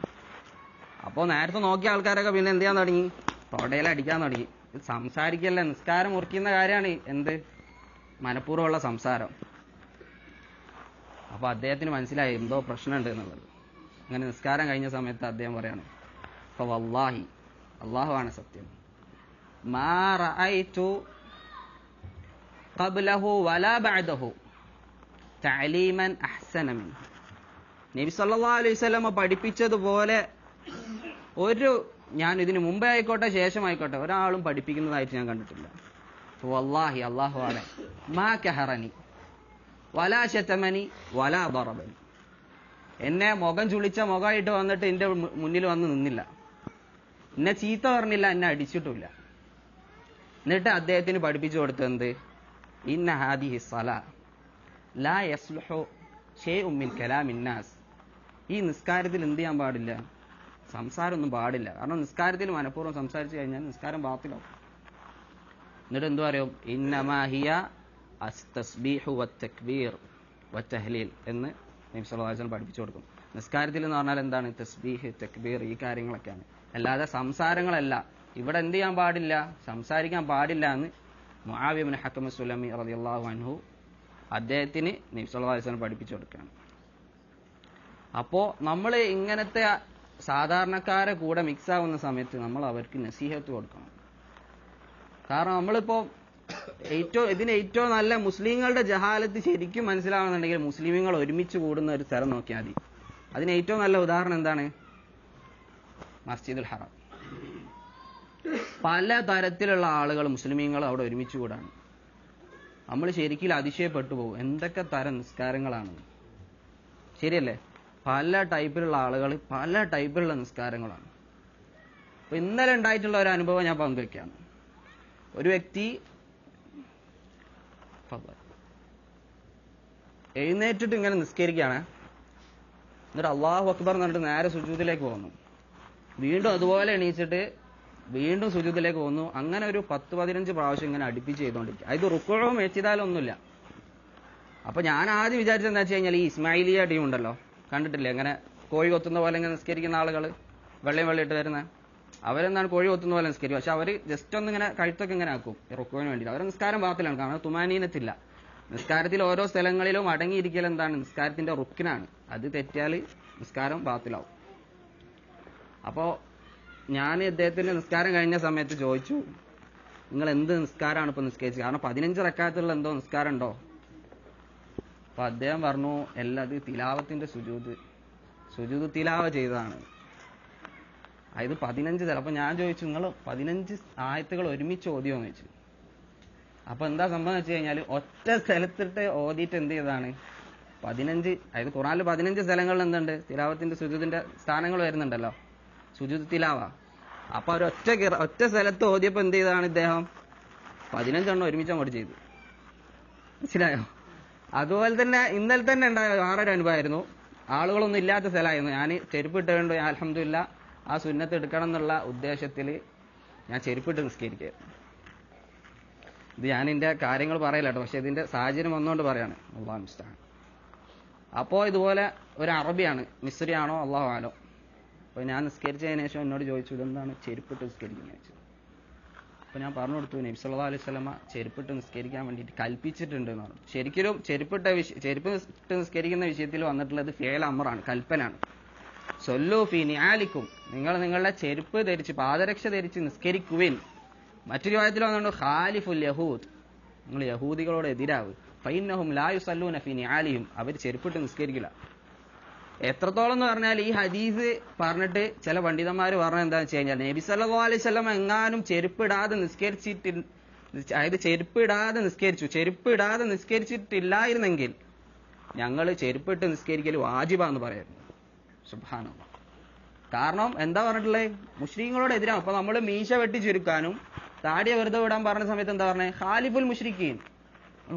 അപ്പോൾ നേരത്തെ നോക്കിയ ആൾക്കാരൊക്കെ പിന്നെ എന്ത് ചെയ്യാൻ തുടങ്ങി? തൊടയിൽ അടിക്കാൻ തുടങ്ങി. സംസാരിക്കല്ല, നിസ്കാരം മുറിക്കുന്ന കാര്യമാണ് എന്ത്? മനഃപൂർവ്വമുള്ള സംസാരം. അപ്പോൾ അദ്ദേഹത്തിന് മനസ്സിലായി എന്തോ പ്രശ്നമുണ്ട് എന്നുള്ളത്. അങ്ങനെ നിസ്കാരം കഴിഞ്ഞ സമയത്ത് അദ്ദേഹം പറയാണ്, ഫവല്ലാഹി, അല്ലാഹുവാണ് സത്യം, മാ റഅയ്തു ഖബ്ലഹു വലാ ബഅദഹു തഅലീമൻ അഹ്സന മിൻഹു. നബി സല്ലല്ലാഹു അലൈഹി വസല്ലം പഠിപ്പിച്ചതുപോലെ ഞാൻ ഇതിന് മുമ്പേ ആയിക്കോട്ടെ ശേഷമായിക്കോട്ടെ ഒരാളും പഠിപ്പിക്കുന്നതായിട്ട് ഞാൻ കണ്ടിട്ടില്ല. വല്ലാഹി, അല്ലാഹുവാണ്, മാ കഹറനി വലാ ശതമനി വലാ ദറബനി. എന്നെ മുഖം ചുളിച്ച മുഖമായിട്ട് വന്നിട്ട് എന്റെ മുന്നിൽ വന്ന് നിന്നില്ല, എന്നെ ചീത്ത പറഞ്ഞില്ല, എന്നെ അടിച്ചിട്ടുമില്ല. എന്നിട്ട് അദ്ദേഹത്തിന് പഠിപ്പിച്ചു കൊടുത്തത്, ഇന്ന ഹാദിഹി സ്വലാ ലാ യസ്ലുഹു ശൈഉൻ മിൻ കലാമിൻ നാസ്. ഈ നിസ്കാരത്തിൽ എന്ത് ചെയ്യാൻ പാടില്ല? സംസാരമൊന്നും പാടില്ല. കാരണം നിസ്കാരത്തിൽ മനഃപൂർവ്വം സംസാരിച്ചു കഴിഞ്ഞാൽ നിസ്കാരം ബാത്തിലാവും. എന്നിട്ട് എന്തു പറയും? ഇന്നമാ ഹിയ അസ്തസ്ബീഹു വത്തക്ബീർ വത്തഹ്ലീൽ എന്ന് നബി സല്ലല്ലാഹു അലൈഹി വസല്ലം പഠിപ്പിച്ചു കൊടുക്കും. നിസ്കാരത്തിൽ എന്ന് പറഞ്ഞാൽ എന്താണ്? തസ്ബീഹ്, തക്ബീർ, ഈ കാര്യങ്ങളൊക്കെയാണ്, അല്ലാതെ സംസാരങ്ങളല്ല. ഇവിടെ എന്ത് ചെയ്യാൻ പാടില്ല? സംസാരിക്കാൻ പാടില്ല എന്ന് മുആവിയ ഇബ്നു ഹക്കം സുലമി റളിയല്ലാഹു അൻഹു അദ്ദേഹത്തിന് നബി സല്ലല്ലാഹു അലൈഹി വസല്ലം പഠിപ്പിച്ചു കൊടുക്കുകയാണ്. അപ്പോ നമ്മൾ ഇങ്ങനത്തെ സാധാരണക്കാരെ കൂടെ മിക്സ് ആവുന്ന സമയത്ത് നമ്മൾ അവർക്ക് നസീഹത്ത് കൊടുക്കണം. കാരണം നമ്മളിപ്പോ ഇതിന് ഏറ്റവും നല്ല മുസ്ലിങ്ങളുടെ ജഹാലത്ത് ശരിക്കും മനസ്സിലാവുന്നുണ്ടെങ്കിൽ മുസ്ലിമീങ്ങൾ ഒരുമിച്ച് കൂടുന്ന ഒരു സ്ഥലം നോക്കിയാൽ മതി. അതിന് ഏറ്റവും നല്ല ഉദാഹരണം എന്താണ്? മസ്ജിദുൽ ഹറം. പല തരത്തിലുള്ള ആളുകൾ മുസ്ലിമീങ്ങൾ അവിടെ ഒരുമിച്ച് കൂടാണ്. നമ്മൾ ശരിക്കും അതിശയപ്പെട്ടു പോകും, എന്തൊക്കെ തരം നിസ്കാരങ്ങളാണ്. ശരിയല്ലേ? പല ടൈപ്പിലുള്ള ആളുകൾ, പല ടൈപ്പിലുള്ള നിസ്കാരങ്ങളാണ്. അപ്പൊ ഇന്നലെ ഉണ്ടായിട്ടുള്ള ഒരു അനുഭവം ഞാൻ പങ്കുവെക്കുകയാണ്. ഒരു വ്യക്തി എഴുന്നേറ്റിട്ട് ഇങ്ങനെ നിസ്കരിക്കുകയാണ്. എന്നിട്ട് അല്ലാഹു അക്ബർ എന്നിട്ട് നേരെ സുജൂദിലേക്ക് പോകുന്നു. വീണ്ടും അതുപോലെ എണീച്ചിട്ട് വീണ്ടും സുജൂദിലേക്ക് പോകുന്നു. അങ്ങനെ ഒരു 10-15 പ്രാവശ്യം ഇങ്ങനെ അടുപ്പിച്ച് ചെയ്തുകൊണ്ടിരിക്കുക. ഇത് റുക്കുഉം എഴുതിയതാലും ഒന്നുമില്ല. അപ്പൊ ഞാൻ ആദ്യം വിചാരിച്ചത് എന്താ വെച്ച് കഴിഞ്ഞാൽ, ഈ ഇസ്മായിലിയ ടീം ഉണ്ടല്ലോ, കണ്ടിട്ടില്ലേ? ഇങ്ങനെ കോഴി കൊത്തുന്ന പോലെ ഇങ്ങനെ നിസ്കരിക്കുന്ന ആളുകൾ, വെള്ളയും ഇട്ട് വരുന്ന അവരെന്താണ് കോഴി കൊത്തുന്ന പോലെ നിസ്കരിക്കും. പക്ഷെ അവർ ജസ്റ്റ് ഒന്ന് ഇങ്ങനെ കഴുത്തൊക്കെ ഇങ്ങനെ ആക്കും റുക്കുവിന് വേണ്ടിയിട്ട്. അവരെ നിസ്കാരം ബാത്തിലാണ്. കാരണം തുമാനീനത്തില്ല. നിസ്കാരത്തിൽ ഓരോ സ്ഥലങ്ങളിലും അടങ്ങിയിരിക്കൽ എന്താണ്? നിസ്കാരത്തിന്റെ റുക്കിനാണ്. അത് തെറ്റിയാൽ നിസ്കാരം ബാത്തിലാവും. അപ്പോ ഞാൻ അദ്ദേഹത്തിന്റെ നിസ്കാരം കഴിഞ്ഞ സമയത്ത് ചോദിച്ചു, നിങ്ങൾ എന്ത് നിസ്കാരമാണ് ഇപ്പൊ നിസ്കരിച്ചത്? കാരണം 15 റക്അത്തുള്ള എന്തോ നിസ്കാരം ഉണ്ടോ? അപ്പൊ അദ്ദേഹം പറഞ്ഞു, എല്ലാം തിലാവത്തിന്റെ സുജൂദ് തിലാവ ചെയ്തതാണ്. അതായത് 15 അപ്പൊ ഞാൻ ചോദിച്ചു, നിങ്ങൾ 15 ആയത്തുകൾ ഒരുമിച്ച് ഓതിയോന്ന് ചോദിച്ചു. അപ്പൊ എന്താ സംഭവം വെച്ച് കഴിഞ്ഞാൽ, ഒറ്റ സ്ഥലത്തിട്ട് ഓതിയിട്ട് എന്ത് ചെയ്തതാണ്? 15, അതായത് ഖുർആനിൽ 15 സ്ഥലങ്ങളിൽ എന്തുണ്ട്? തിലാവത്തിന്റെ സുജൂദിന്റെ സ്ഥാനങ്ങൾ വരുന്നുണ്ടല്ലോ, സുജൂദ് തിലാവ. അപ്പൊ ഒറ്റ സ്ഥലത്ത് ഓതിയപ്പോ എന്ത് ചെയ്തതാണ് ഇദ്ദേഹം? 15 എണ്ണം ഒരുമിച്ച് അങ്ങോട്ട് ചെയ്തു. മനസ്സിലായോ? അതുപോലെ തന്നെ ഇന്നലെ തന്നെ ഉണ്ടായ വേറൊരു അനുഭവമായിരുന്നു. ആളുകളൊന്നും ഇല്ലാത്ത സ്ഥലമായിരുന്നു. ഞാൻ ചെരുപ്പിട്ടുകൊണ്ട് അൽഹംദുലില്ലാ ആ സുന്നത്ത് എടുക്കണം എന്നുള്ള ഉദ്ദേശത്തിൽ ഞാൻ ചെരുപ്പിട്ട് നിസ്കരിക്കുകയായിരുന്നു. ഇത് ഞാൻ ഇതിന്റെ കാര്യങ്ങൾ പറയില്ല കേട്ടോ, പക്ഷെ ഇതിന്റെ സാഹചര്യം വന്നുകൊണ്ട് പറയാണ്. അല്ലാഹു മുസ്തആൻ. അപ്പോ ഇതുപോലെ ഒരു അറബിയാണ്, മിസ്രിയാണോ അല്ലാഹു ആലം. അപ്പൊ ഞാൻ നിസ്കരിച്ചതിന് ശേഷം എന്നോട് ചോദിച്ചു, ഇതെന്താണ് ചെരുപ്പിട്ട് നിസ്കരിക്കുന്നത് ചോദിച്ചു. അപ്പൊ ഞാൻ പറഞ്ഞു കൊടുത്തു, നബി സല്ലല്ലാഹു അലൈഹി വസല്ലമ ചെരുപ്പിട്ട് നിസ്കരിക്കാൻ വേണ്ടിയിട്ട് കൽപ്പിച്ചിട്ടുണ്ട് എന്ന് പറഞ്ഞു. ശരിക്കും ചെരുപ്പ് നിസ്കരിക്കുന്ന വിഷയത്തിൽ വന്നിട്ടുള്ളത് ഫിഅൽ അംറാണ്, കൽപ്പനാണ്. സൊല്ലു ഫീ നിആലിക്കും, നിങ്ങൾ നിങ്ങളുടെ ചെരുപ്പ് ധരിച്ച്, പാദരക്ഷ ധരിച്ച് നിസ്കരിക്കുവിൻ. മറ്റൊരു കാര്യത്തിൽ വന്നുകൊണ്ട് ഖാലിഫുൽ യഹൂദ്, നിങ്ങൾ യഹൂദികളോട് എതിരാവ്. ഫഇന്നഹും ലാ യുസല്ലൂന ഫീ നിആലിഹിം, അവർ ചെരുപ്പിട്ട് നിസ്കരിക്കില്ല. എത്രത്തോളം എന്ന് പറഞ്ഞാൽ ഈ ഹദീസ് പറഞ്ഞിട്ട് ചില പണ്ഡിതന്മാർ പറഞ്ഞത് എന്താണെന്ന് വെച്ച് കഴിഞ്ഞാൽ, നബി സല്ലല്ലാഹു അലൈഹി വസല്ലം എങ്ങാനും ചെരുപ്പിടാതെ നിസ്കരിച്ചിട്ടില്ലായിരുന്നെങ്കിൽ ഞങ്ങൾ ചെരുപ്പിട്ട് നിസ്കരിക്കൽ വാജിബാന്ന് പറയായിരുന്നു. സുബ്ഹാനല്ലാഹ്. കാരണം എന്താ പറഞ്ഞിട്ടുള്ളത്? മുശ്രിക്കുകളോട് എതിരാണ്. അപ്പൊ നമ്മൾ മീശ വെട്ടി ചുരുക്കാനും താടിയെ വെറുതെ വിടാൻ പറഞ്ഞ സമയത്ത് എന്താ പറഞ്ഞത്? ഖാലിഫുൽ മുശ്രിക്കീൻ,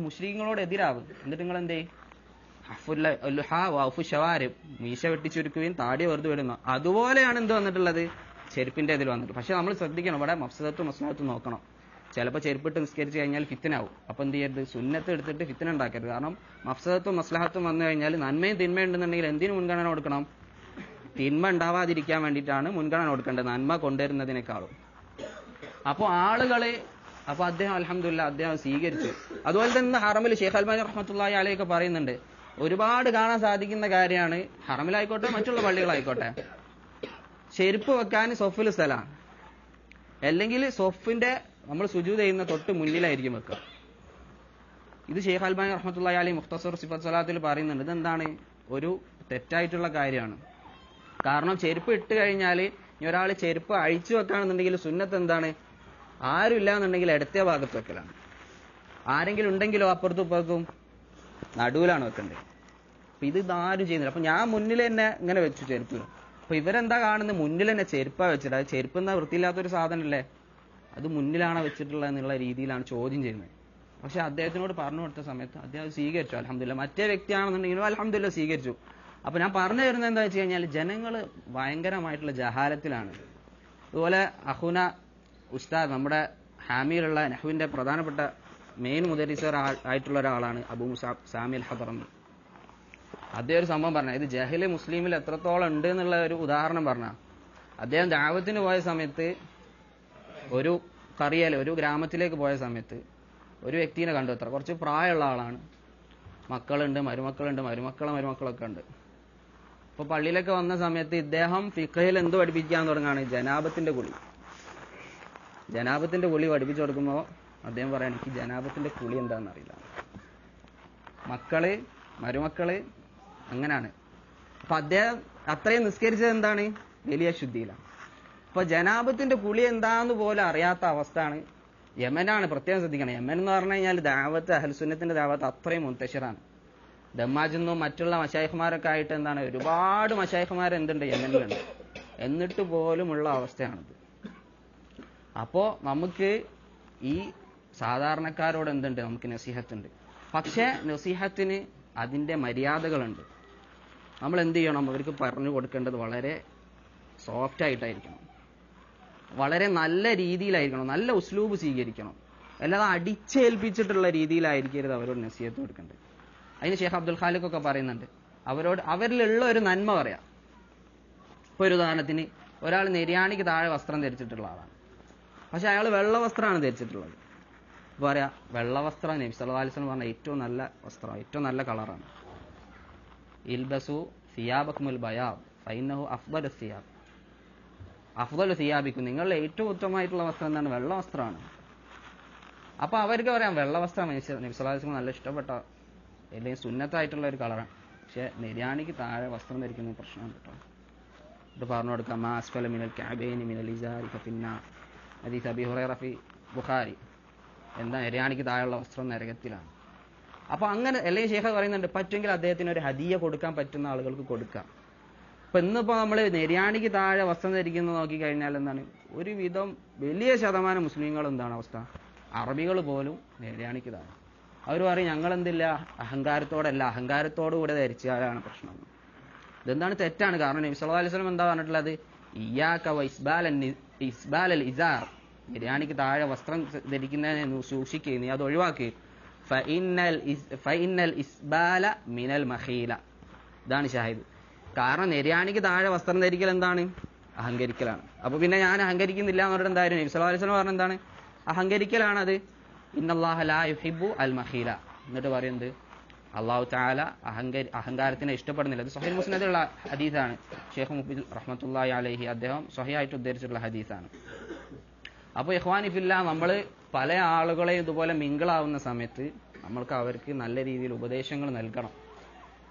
മുശ്രിക്കുകളോട് എതിരാവും. എന്നിട്ട് നിങ്ങൾ എന്തേ? മീശ വെട്ടിച്ചുരുക്കുകയും താടിയെ വെറുതെ വിടുന്നു. അതുപോലെയാണ് എന്ത് വന്നിട്ടുള്ളത്? ചെരുപ്പിന്റെ ഇതിൽ വന്നിട്ട്. പക്ഷെ നമ്മൾ ശ്രദ്ധിക്കണം, ഇവിടെ മഫ്സദത്തും മസ്ലഹത്തും നോക്കണം. ചിലപ്പോൾ ചെരുപ്പിട്ട് നിസ്കരിച്ച് കഴിഞ്ഞാൽ ഫിത്നാവും. അപ്പൊ എന്ത് ചെയ്യരുത്? സുന്നത്ത് എടുത്തിട്ട് ഫിത്ന ഉണ്ടാക്കരുത്. കാരണം മഫ്സദത്തും മസ്ലഹത്തും വന്നു കഴിഞ്ഞാൽ നന്മയും തിന്മയും ഉണ്ടെന്നുണ്ടെങ്കിൽ എന്തിനു മുൻഗണന കൊടുക്കണം? തിന്മ ഉണ്ടാവാതിരിക്കാൻ വേണ്ടിയിട്ടാണ് മുൻഗണന കൊടുക്കേണ്ടത്, നന്മ കൊണ്ടുവരുന്നതിനേക്കാളും. അപ്പോൾ അദ്ദേഹം അൽഹംദുലില്ലാ അദ്ദേഹം സ്വീകരിച്ചു. അതുപോലെ തന്നെ ഹറമിൽ ഷെയ്ഖ് അൽബാനി റഹ്മത്തുള്ളാഹി അലൈഹി പറയുന്നുണ്ട്, ഒരുപാട് കാണാൻ സാധിക്കുന്ന കാര്യമാണ്. ഹറമിലായിക്കോട്ടെ മറ്റുള്ള പള്ളികളായിക്കോട്ടെ, ചെരുപ്പ് വെക്കാൻ സൊഫിൽ സ്ഥലമാണ്, അല്ലെങ്കിൽ സൊഫിന്റെ നമ്മൾ സുജൂദ് ചെയ്യുന്ന തൊട്ട് മുന്നിലായിരിക്കും വെക്കുക. ഇത് ഷെയ്ഖ് അൽബാനി റഹ്മത്തുള്ളാഹി അലൈഹി മുഖ്തസർ സിഫത്ത് സ്വലാത്തിൽ പറയുന്നുണ്ട്. ഇതെന്താണ്, ഒരു തെറ്റായിട്ടുള്ള കാര്യമാണ്. കാരണം ചെരുപ്പ് ഇട്ട് കഴിഞ്ഞാൽ ഇനി ഒരാൾ ചെരുപ്പ് അഴിച്ചു വെക്കുകയാണെന്നുണ്ടെങ്കിൽ സുന്നത്ത് എന്താണ്, ആരും ഇല്ല എന്നുണ്ടെങ്കിൽ ഇടത്തെ ഭാഗത്ത് വെക്കലാണ്. ആരെങ്കിലും ഉണ്ടെങ്കിലോ അപ്പുറത്തും ഇപ്പുറത്തും നടുവിലാണ് വെക്കേണ്ടത്. അപ്പൊ ഇത് ആരും ചെയ്യുന്നില്ല. അപ്പൊ ഞാൻ മുന്നിൽ തന്നെ ഇങ്ങനെ വെച്ചു ചെരുപ്പ്. അപ്പൊ ഇവരെന്താ കാണുന്നത്, മുന്നിൽ തന്നെ ചെരുപ്പാ വെച്ചിട്ട്. അത് ചെരുപ്പ് എന്നാ വൃത്തിയില്ലാത്തൊരു സാധനമല്ലേ, അത് മുന്നിലാണ് വെച്ചിട്ടുള്ളത് എന്നുള്ള രീതിയിലാണ് ചോദ്യം ചെയ്യുന്നത്. പക്ഷെ അദ്ദേഹത്തിനോട് പറഞ്ഞു കൊടുത്ത സമയത്ത് അദ്ദേഹം സ്വീകരിച്ചു, അൽഹംദുലില്ലാഹ്. മറ്റേ വ്യക്തിയാണെന്നുണ്ടെങ്കിലും അൽഹംദുലില്ലാഹ് സ്വീകരിച്ചു. അപ്പൊ ഞാൻ പറഞ്ഞു തരുന്നത് എന്താ വെച്ച് കഴിഞ്ഞാൽ, ജനങ്ങൾ ഭയങ്കരമായിട്ടുള്ള ജഹാലത്തിലാണ്. അതുപോലെ അഹുന ഉസ്താദ്, നമ്മുടെ ഹാമിയിലുള്ള നഹ്വിന്റെ പ്രധാനപ്പെട്ട മെയിൻ മുദരിസർ ആയിട്ടുള്ള ഒരാളാണ് അബൂ മുസാബ് സാമി അൽ ഹദറമി. അദ്ദേഹം ഒരു സംഭവം പറഞ്ഞ, ഇത് ജഹല് മുസ്ലിമിൽ എത്രത്തോളം ഉണ്ട് എന്നുള്ള ഒരു ഉദാഹരണം പറഞ്ഞ. അദ്ദേഹം ദഅവത്തിന് പോയ സമയത്ത് ഒരു കറിയൽ, ഒരു ഗ്രാമത്തിലേക്ക് പോയ സമയത്ത് ഒരു വ്യക്തിനെ കണ്ടു. അത്ര കുറച്ച് പ്രായമുള്ള ആളാണ്, മക്കളുണ്ട്, മരുമക്കളൊക്കെ ഉണ്ട്. അപ്പൊ പള്ളിയിലൊക്കെ വന്ന സമയത്ത് ഇദ്ദേഹം ഫിഖഹിൽ എന്ത് പഠിപ്പിക്കാൻ തുടങ്ങാണ്, ജനാബത്തിന്റെ കുളി പഠിപ്പിച്ചു കൊടുക്കുമ്പോൾ അദ്ദേഹം പറയാൻ, എനിക്ക് ജനാബത്തിന്റെ കുളി എന്താണെന്ന് അറിയില്ല. മരുമക്കള് അങ്ങനെയാണ്. അപ്പൊ അദ്ദേഹം അത്രയും നിസ്കരിച്ചത് എന്താണ്, വലിയ ശുദ്ധിയിലാണ്. അപ്പൊ ജനാബത്തിന്റെ കുളി എന്താന്ന് പോലും അറിയാത്ത അവസ്ഥയാണ്. യമനാണ്, പ്രത്യേകം ശ്രദ്ധിക്കണം. യമൻ എന്ന് പറഞ്ഞു കഴിഞ്ഞാൽ ദഅവത്ത്, അഹ്ലുസുന്നത്തിന്റെ ദഅവത്ത് അത്രയും മുന്തശിറാണ്. ദമ്മാജെന്നും മറ്റുള്ള മശായിഖ്മാരൊക്കെ ആയിട്ട് എന്താണ്, ഒരുപാട് മശായിഖ്മാർ എന്തുണ്ട് യമനിലുണ്ട്. എന്നിട്ട് പോലുമുള്ള അവസ്ഥയാണിത്. അപ്പോ നമുക്ക് ഈ സാധാരണക്കാരോട് എന്തുണ്ട്, നമുക്ക് നസീഹത്തുണ്ട്. പക്ഷെ നസീഹത്തിന് അതിന്റെ മര്യാദകളുണ്ട്. നമ്മൾ എന്ത് ചെയ്യണം, അവർക്ക് പറഞ്ഞു കൊടുക്കേണ്ടത് വളരെ സോഫ്റ്റ് ആയിട്ടായിരിക്കണം, വളരെ നല്ല രീതിയിലായിരിക്കണം, നല്ല ഉസ്ലൂബ് സ്വീകരിക്കണം. അല്ലാതെ അടിച്ചേൽപ്പിച്ചിട്ടുള്ള രീതിയിലായിരിക്കരുത് അവരോട് നസീഹത്ത് കൊടുക്കേണ്ടത്. അതിന് ഷെയ്ഖ് അബ്ദുൽ ഖാലിഖ് ഒക്കെ പറയുന്നുണ്ട്, അവരിലുള്ള ഒരു നന്മ പറയാം. ഇപ്പൊ ഒരു ഉദാഹരണത്തിന്, ഒരാൾ നെര്യാണിക്ക് താഴെ വസ്ത്രം ധരിച്ചിട്ടുള്ള ആളാണ്, പക്ഷെ അയാൾ വെള്ള വസ്ത്രമാണ് ധരിച്ചിട്ടുള്ളത്. ഇപ്പൊ പറയാ, വെള്ള വസ്ത്രം നബി സല്ലല്ലാഹു അലൈഹി വസല്ലം പറഞ്ഞ ഏറ്റവും നല്ല വസ്ത്രം, ഏറ്റവും നല്ല കളറാണ്. ഇൽബസു സിയാബക്കുമുൽ ബയാദ് ഫഇന്നഹു അഫ്ദലു സിയാബ്, അഫ്ദലു സിയാബിക്കും, നിങ്ങളുടെ ഏറ്റവും ഉത്തമമായിട്ടുള്ള വസ്ത്രം എന്താണ്, വെള്ള വസ്ത്രമാണ്. അപ്പൊ അവർക്ക് പറയാം, വെള്ള വസ്ത്രം നബി സല്ലല്ലാഹു അലൈഹി വസല്ലം നല്ല ഇഷ്ടപ്പെട്ട അല്ലെങ്കിൽ സുന്നത്തായിട്ടുള്ള ഒരു കളറാണ്. പക്ഷെ നെര്യാണിക്ക് താഴെ വസ്ത്രം ധരിക്കുന്ന പ്രശ്നമാണ് കേട്ടോ. ഇത് പറഞ്ഞു കൊടുക്കാം. മാ അസ്ഫല മിനൽ കഅബൈനി മിനൽ ഇസാരി ഫിന്നാർ, ഹദീസ് അബീ ഹുറൈറ ഫി ബുഖാരി. എന്താ, നെര്യാണിക്ക് താഴെയുള്ള വസ്ത്രം നരകത്തിലാണ്. അപ്പൊ അങ്ങനെ അല്ലെങ്കിൽ ശേഖ പറയുന്നുണ്ട്, പറ്റുമെങ്കിൽ അദ്ദേഹത്തിന് ഒരു ഹദിയ കൊടുക്കാൻ പറ്റുന്ന ആളുകൾക്ക് കൊടുക്കാം. അപ്പൊ ഇന്നിപ്പോ നമ്മൾ നെര്യാണിക്ക് താഴെ വസ്ത്രം ധരിക്കുന്നത് നോക്കിക്കഴിഞ്ഞാൽ എന്താണ്, ഒരുവിധം വലിയ ശതമാനം മുസ്ലിങ്ങൾ എന്താണ് അവസ്ഥ, അറബികൾ പോലും നെര്യാണിക്ക് താഴെ. അവർ പറയും, ഞങ്ങളെന്തില്ല, അഹങ്കാരത്തോടുകൂടെ ധരിച്ചാലാണ് പ്രശ്നം. ഇതെന്താണ്, തെറ്റാണ്. കാരണം നബി സല്ലല്ലാഹു അലൈഹി വസല്ലം എന്താ പറഞ്ഞിട്ടുള്ളത്, ഇയ്യാക വ ഇസ്ബാലൽ ഇസാർ, നെര്യാണിക്ക് താഴെ വസ്ത്രം ധരിക്കുന്നതിനെ സൂക്ഷിക്കുക, നീ അത് ഒഴിവാക്കി. ഫഇന്നൽ ഇസ്ബാല മിനൽ മഖീല, ഇതാണ് ഷാഹിദ്. കാരണം നെര്യാണിക്ക് താഴെ വസ്ത്രം ധരിക്കൽ എന്താണ്, അഹങ്കരിക്കലാണ്. അപ്പൊ പിന്നെ ഞാൻ അഹങ്കരിക്കുന്നില്ല എന്ന് പറഞ്ഞിട്ട് എന്തായാലും നബി സല്ലല്ലാഹു അലൈഹി വസല്ലം പറഞ്ഞ എന്താണ്, അഹങ്കരിക്കലാണത്. ഇന്നല്ലാഹ ലാ യുഹിബ്ബു അൽ മഖീല, എന്നിട്ട് പറയുന്നത് അല്ലാഹു തആല അഹങ്കാരത്തിനെ ഇഷ്ടപ്പെടുന്നില്ല. ഇത് സ്വഹീഹ് മുസ്ലിമിലുള്ള ഹദീസാണ്. ഷെയ്ഖ് മുഖ്ബിൽ റഹ്മത്തുള്ളാഹി അലൈഹി അദ്ദേഹം സ്വഹീഹായിട്ട് ഉദ്ധരിച്ചിട്ടുള്ള ഹദീസാണ്. അപ്പൊ ഇഖ്വാനി ഫില്ലാ, നമ്മൾ പല ആളുകളെ ഇതുപോലെ മിങ്കിളാവുന്ന സമയത്ത് നമ്മൾക്ക് അവർക്ക് നല്ല രീതിയിൽ ഉപദേശങ്ങൾ നൽകണം.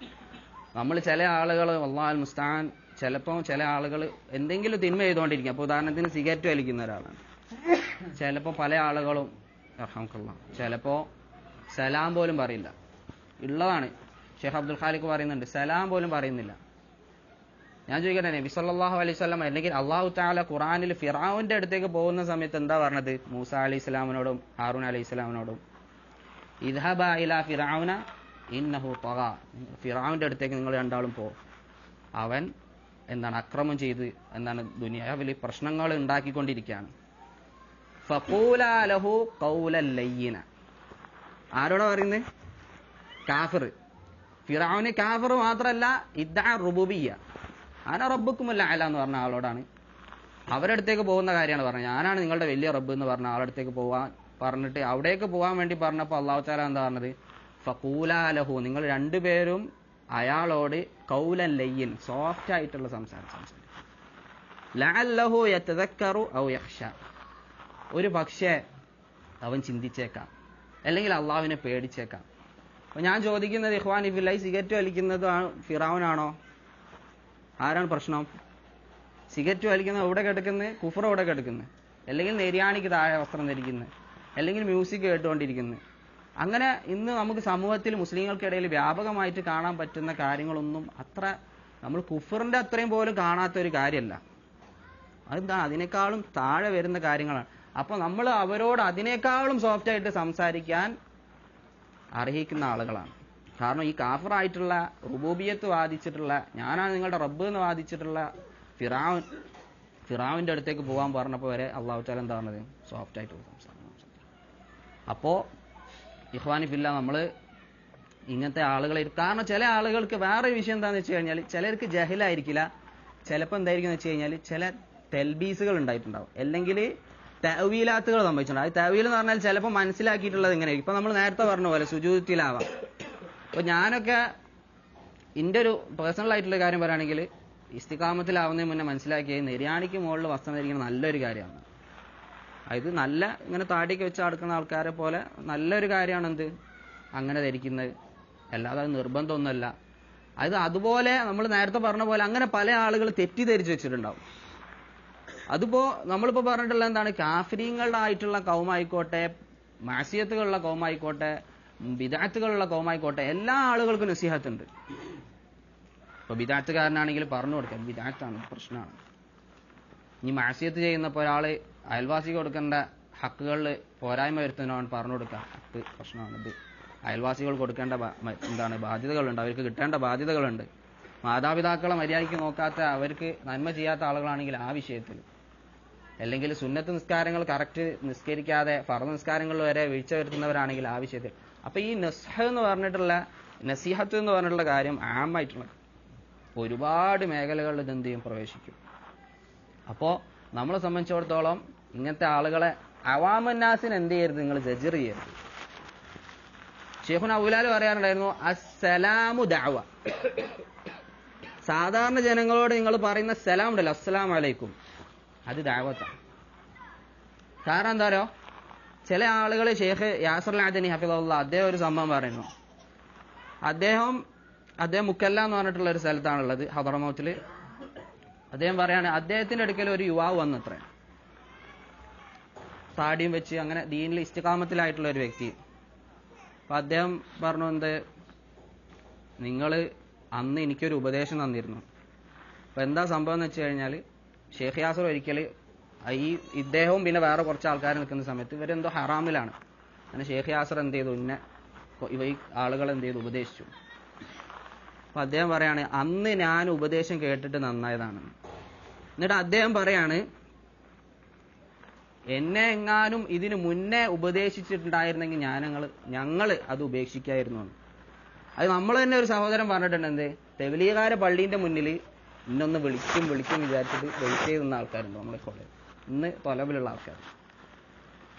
നമ്മൾ ചില ആളുകൾ വല്ലാഹുൽ മുസ്തആൻ, ചിലപ്പോൾ ചില ആളുകൾ എന്തെങ്കിലും തിന്മ ചെയ്തുകൊണ്ടിരിക്കും. അപ്പൊ ഉദാഹരണത്തിന് സിഗരറ്റ് വലിക്കുന്ന ഒരാളാണ്. ചിലപ്പോൾ പല ആളുകളും ചിലപ്പോ സലാം പോലും പറയില്ല, ഉള്ളതാണ്. ഷെയ്ഖ് അബ്ദുൽ ഖാലിഖ് പറയുന്നുണ്ട്, സലാം പോലും പറയുന്നില്ല. ഞാൻ ചോദിക്കട്ടെ, നബി സല്ലല്ലാഹു അലൈഹി വസല്ലം അല്ലെങ്കിൽ അല്ലാഹു തആല ഖുർആനിൽ ഫിർഔന്റെ അടുത്തേക്ക് പോകുന്ന സമയത്ത് എന്താ പറഞ്ഞത്, മൂസ അലൈഹി സ്വലാമിനോടും ഹാറൂൻ അലൈഹി സ്വലാമിനോടും, ഇദ്ഹബ ഇലാ ഫിർഔന ഇന്നഹു തഗാ, ഫിർഔന്റെ അടുത്തേക്ക് നിങ്ങൾ രണ്ടാളും പോ, അവൻ എന്താണ് അക്രമം ചെയ്ത് എന്താണ് ദുനിയാവിൽ പ്രശ്നങ്ങൾ ഉണ്ടാക്കിക്കൊണ്ടിരിക്കുകയാണ്. ഫഖൂലാ ലഹു ഖൗലൻ ലയ്യിന, ആരോടാ പറയുന്നത്, കാഫിർ. ഫിർഔന് കാഫിർ മാത്രമല്ല, ഇദ്ദഅ റുബൂബിയ്യ, അന റബ്ബുക്കുമുൽ അഅല എന്ന് പറഞ്ഞ ആളോടാണ്, അവരുടെ അടുത്തേക്ക് പോകുന്ന കാര്യമാണ് പറഞ്ഞത്. ഞാനാണ് നിങ്ങളുടെ വലിയ റബ്ബ് എന്ന് പറഞ്ഞ ആളുടെ അടുത്തേക്ക് പോവാൻ പറഞ്ഞിട്ട്, അവിടേക്ക് പോകാൻ വേണ്ടി പറഞ്ഞപ്പോൾ അല്ലാഹു തആല എന്താ പറഞ്ഞത്, ഫഖൂലാ ലഹു, നിങ്ങൾ രണ്ടുപേരും അയാളോട് ഖൗലൻ ലയ്യിൻ, സോഫ്റ്റ് ആയിട്ടുള്ള സംസാരിക്കും. ലഅല്ലഹു യതദക്കറു ഔ യഖ്ഷ, ഒരു പക്ഷേ അവൻ ചിന്തിച്ചേക്കാം, അല്ലെങ്കിൽ അള്ളാഹുവിനെ പേടിച്ചേക്കാം. അപ്പൊ ഞാൻ ചോദിക്കുന്നത് ഇഖ്വാനി ഫില്ലാഹി, സിഗരറ്റ് വലിക്കുന്നത് ഫിറഔനാണോ? ആരാണ് പ്രശ്നം? സിഗരറ്റ് വലിക്കുന്നത് എവിടെ കിടക്കുന്നത്? കുഫർ എവിടെ കിടക്കുന്നത്? അല്ലെങ്കിൽ നെര്യാണിക്ക് താഴെ വസ്ത്രം ധരിക്കുന്നത്, അല്ലെങ്കിൽ മ്യൂസിക് കേട്ടുകൊണ്ടിരിക്കുന്നത്. അങ്ങനെ ഇന്ന് നമുക്ക് സമൂഹത്തിൽ മുസ്ലിങ്ങൾക്കിടയിൽ വ്യാപകമായിട്ട് കാണാൻ പറ്റുന്ന കാര്യങ്ങളൊന്നും അത്ര നമ്മൾ കുഫറിന്റെ അത്രയും പോലും കാണാത്ത ഒരു കാര്യമല്ല. അതെന്താ? അതിനേക്കാളും താഴെ വരുന്ന കാര്യങ്ങളാണ്. അപ്പൊ നമ്മൾ അവരോട് അതിനേക്കാളും സോഫ്റ്റ് ആയിട്ട് സംസാരിക്കാൻ അർഹിക്കുന്ന ആളുകളാണ്. കാരണം ഈ കാഫറായിട്ടുള്ള റുബൂബിയത്ത് വാദിച്ചിട്ടുള്ള, ഞാനാണ് നിങ്ങളുടെ റബ്ബ് എന്ന് വാദിച്ചിട്ടുള്ള ഫിറാവിന്റെ അടുത്തേക്ക് പോകാൻ പറഞ്ഞപ്പോൾ വരെ അള്ളാഹു തആല എന്താ പറഞ്ഞത്? സോഫ്റ്റ് ആയിട്ടുള്ള സംസാരം. അപ്പോ ഇഖ്വാനി ഫില്ലാ, നമ്മൾ ഇങ്ങനത്തെ ആളുകളെ, കാരണം ചില ആളുകൾക്ക് വേറെ വിഷയം എന്താണെന്ന് വെച്ച് കഴിഞ്ഞാൽ, ചിലർക്ക് ജഹലായിരിക്കില്ല, ചിലപ്പോൾ എന്തായിരിക്കും എന്ന് വെച്ച് കഴിഞ്ഞാൽ ചില തെൽബീസുകൾ ഉണ്ടായിട്ടുണ്ടാവും, അല്ലെങ്കിൽ തഅവീലാത്തുകൾ സംഭവിച്ചിട്ടുണ്ടാവും. അത് തഅവീൽ എന്ന് പറഞ്ഞാൽ ചിലപ്പോൾ മനസ്സിലാക്കിയിട്ടുള്ളത് എങ്ങനെയായിരിക്കും. ഇപ്പൊ നമ്മൾ നേരത്തെ പറഞ്ഞ പോലെ സുജൂദത്തിലാവാം. അപ്പൊ ഞാനൊക്കെ എൻ്റെ ഒരു പേഴ്സണൽ ആയിട്ടുള്ള കാര്യം പറയുകയാണെങ്കിൽ, ഇസ്തിഖാമത്തിലാവുന്നതിന് മുന്നേ മനസ്സിലാക്കിയത് നെര്യാണിക്ക് മുകളിൽ വസ്ത്രം ധരിക്കുന്നത് നല്ലൊരു കാര്യമാണ്. അത് നല്ല ഇങ്ങനെ താടിയൊക്കെ വെച്ച് നടക്കുന്ന ആൾക്കാരെ പോലെ നല്ലൊരു കാര്യമാണ് എന്ത് അങ്ങനെ ധരിക്കുന്നത്, അല്ലാതെ അത് നിർബന്ധമൊന്നുമല്ല. അത് അതുപോലെ നമ്മൾ നേരത്തെ പറഞ്ഞ പോലെ അങ്ങനെ പല ആളുകൾ തെറ്റിദ്ധരിച്ച് വെച്ചിട്ടുണ്ടാവും. അതിപ്പോ നമ്മളിപ്പോ പറഞ്ഞിട്ടുള്ള എന്താണ്, കാഫിരീങ്ങളായിട്ടുള്ള കൗമായിക്കോട്ടെ, മാസിയത്തുകളുള്ള കൗമായിക്കോട്ടെ, ബിദഅത്തുകളുള്ള കൗമായിക്കോട്ടെ, എല്ലാ ആളുകൾക്കും നസീഹത്തുണ്ട്. ഇപ്പൊ ബിദഅത്തുകാരനാണെങ്കിൽ പറഞ്ഞു കൊടുക്കാം, ബിദഅത്താണ്, പ്രശ്നമാണ്. ഇനി മാസിയത്ത് ചെയ്യുന്നപ്പോൾ ഒരാള് അയൽവാസിക്ക് കൊടുക്കേണ്ട ഹക്കുകളിൽ പോരായ്മ വരുത്തുന്നവൻ പറഞ്ഞു കൊടുക്കാം, ഹക്ക് പ്രശ്നമാണ്, ഇത് അയൽവാസികൾ കൊടുക്കേണ്ട എന്താണ് ബാധ്യതകളുണ്ട്, അവർക്ക് കിട്ടേണ്ട ബാധ്യതകളുണ്ട്. മാതാപിതാക്കളെ മര്യാദയ്ക്ക് നോക്കാത്ത, അവർക്ക് നന്മ ചെയ്യാത്ത ആളുകളാണെങ്കിൽ ആ വിഷയത്തിൽ, അല്ലെങ്കിൽ സുന്നത്ത് നിസ്കാരങ്ങൾ കറക്റ്റ് നിസ്കരിക്കാതെ ഫർദ് നിസ്കാരങ്ങളിൽ വരെ വീഴ്ച വരുത്തുന്നവരാണെങ്കിൽ ആ വിഷയത്തിൽ. അപ്പൊ ഈ നസ്ഹ് എന്ന് പറഞ്ഞിട്ടുള്ള, നസീഹത്ത് എന്ന് പറഞ്ഞിട്ടുള്ള കാര്യം ആമായിട്ടുള്ള ഒരുപാട് മേഖലകളിൽ ഇത് എന്ത് ചെയ്യും, പ്രവേശിക്കും. അപ്പോ നമ്മളെ സംബന്ധിച്ചിടത്തോളം ഇങ്ങനത്തെ ആളുകളെ അവാമന്നാസിന് എന്ത് ചെയ്യരുത്, നിങ്ങൾ ജജർ ചെയ്യരുത്. ഷെയ്ഖുന ഔലാൽ പറയാറുണ്ടായിരുന്നു, അസ്സലാമു ദഅവ, സാധാരണ ജനങ്ങളോട് നിങ്ങൾ പറയുന്ന സലാം ഉണ്ടല്ലോ, അസ്സലാമു അലൈക്കും, അത് ദഅവത്താണ്. കാരണം എന്താ പറയുക, ചില ആളുകൾ, ഷെയ്ഖ് യാസർ അദ്നി ഹഫിദുല്ലാ, അദ്ദേഹം ഒരു സംഭവം പറയുന്നു. അദ്ദേഹം മുക്കല്ല എന്ന് പറഞ്ഞിട്ടുള്ള ഒരു സ്ഥലത്താണുള്ളത്, ഹദറമൗത്തില്. അദ്ദേഹം പറയാണ്, അദ്ദേഹത്തിന്റെ അടുക്കൽ ഒരു യുവാവ് വന്നത്രേ, താടിയും വെച്ച് അങ്ങനെ ദീനിൽ ഇസ്തിഖാമത്തിലായിട്ടുള്ള ഒരു വ്യക്തി. അപ്പൊ അദ്ദേഹം പറഞ്ഞു, എന്ത്, നിങ്ങൾ അന്ന് എനിക്കൊരു ഉപദേശം തന്നിരുന്നു. അപ്പൊ എന്താ സംഭവം എന്ന് വെച്ച് കഴിഞ്ഞാൽ, ഷെയ്ഖ് യാസർ ഒരിക്കൽ ഇദ്ദേഹവും പിന്നെ വേറെ കുറച്ച് ആൾക്കാർ നിൽക്കുന്ന സമയത്ത് ഇവരെന്തോ ഹറാമിലാണ്. അങ്ങനെ ഷെയ്ഖ് യാസർ എന്ത് ചെയ്തു, ഈ ആളുകൾ എന്ത് ചെയ്തു, ഉപദേശിച്ചു. അപ്പൊ അദ്ദേഹം പറയാണ്, അന്ന് ഞാൻ ഉപദേശം കേട്ടിട്ട് നന്നായതാണ്. എന്നിട്ട് അദ്ദേഹം പറയാണ്, എന്നെ എങ്ങാനും ഇതിനു മുന്നേ ഉപദേശിച്ചിട്ടുണ്ടായിരുന്നെങ്കിൽ ഞങ്ങൾ അത് ഉപേക്ഷിക്കായിരുന്നു. അത് നമ്മൾ തന്നെ ഒരു സഹോദരൻ പറഞ്ഞിട്ടുണ്ട്, എന്ത്, തെവ്ലീഗാരെ പള്ളീന്റെ മുന്നിൽ ഇന്നൊന്ന് വിളിക്കും വിചാരിച്ചിട്ട് വെയിറ്റ് ചെയ്യുന്ന ആൾക്കാരുണ്ട് നമ്മളെ പോലെ, ഇന്ന് തൊലവിലുള്ള ആൾക്കാർ.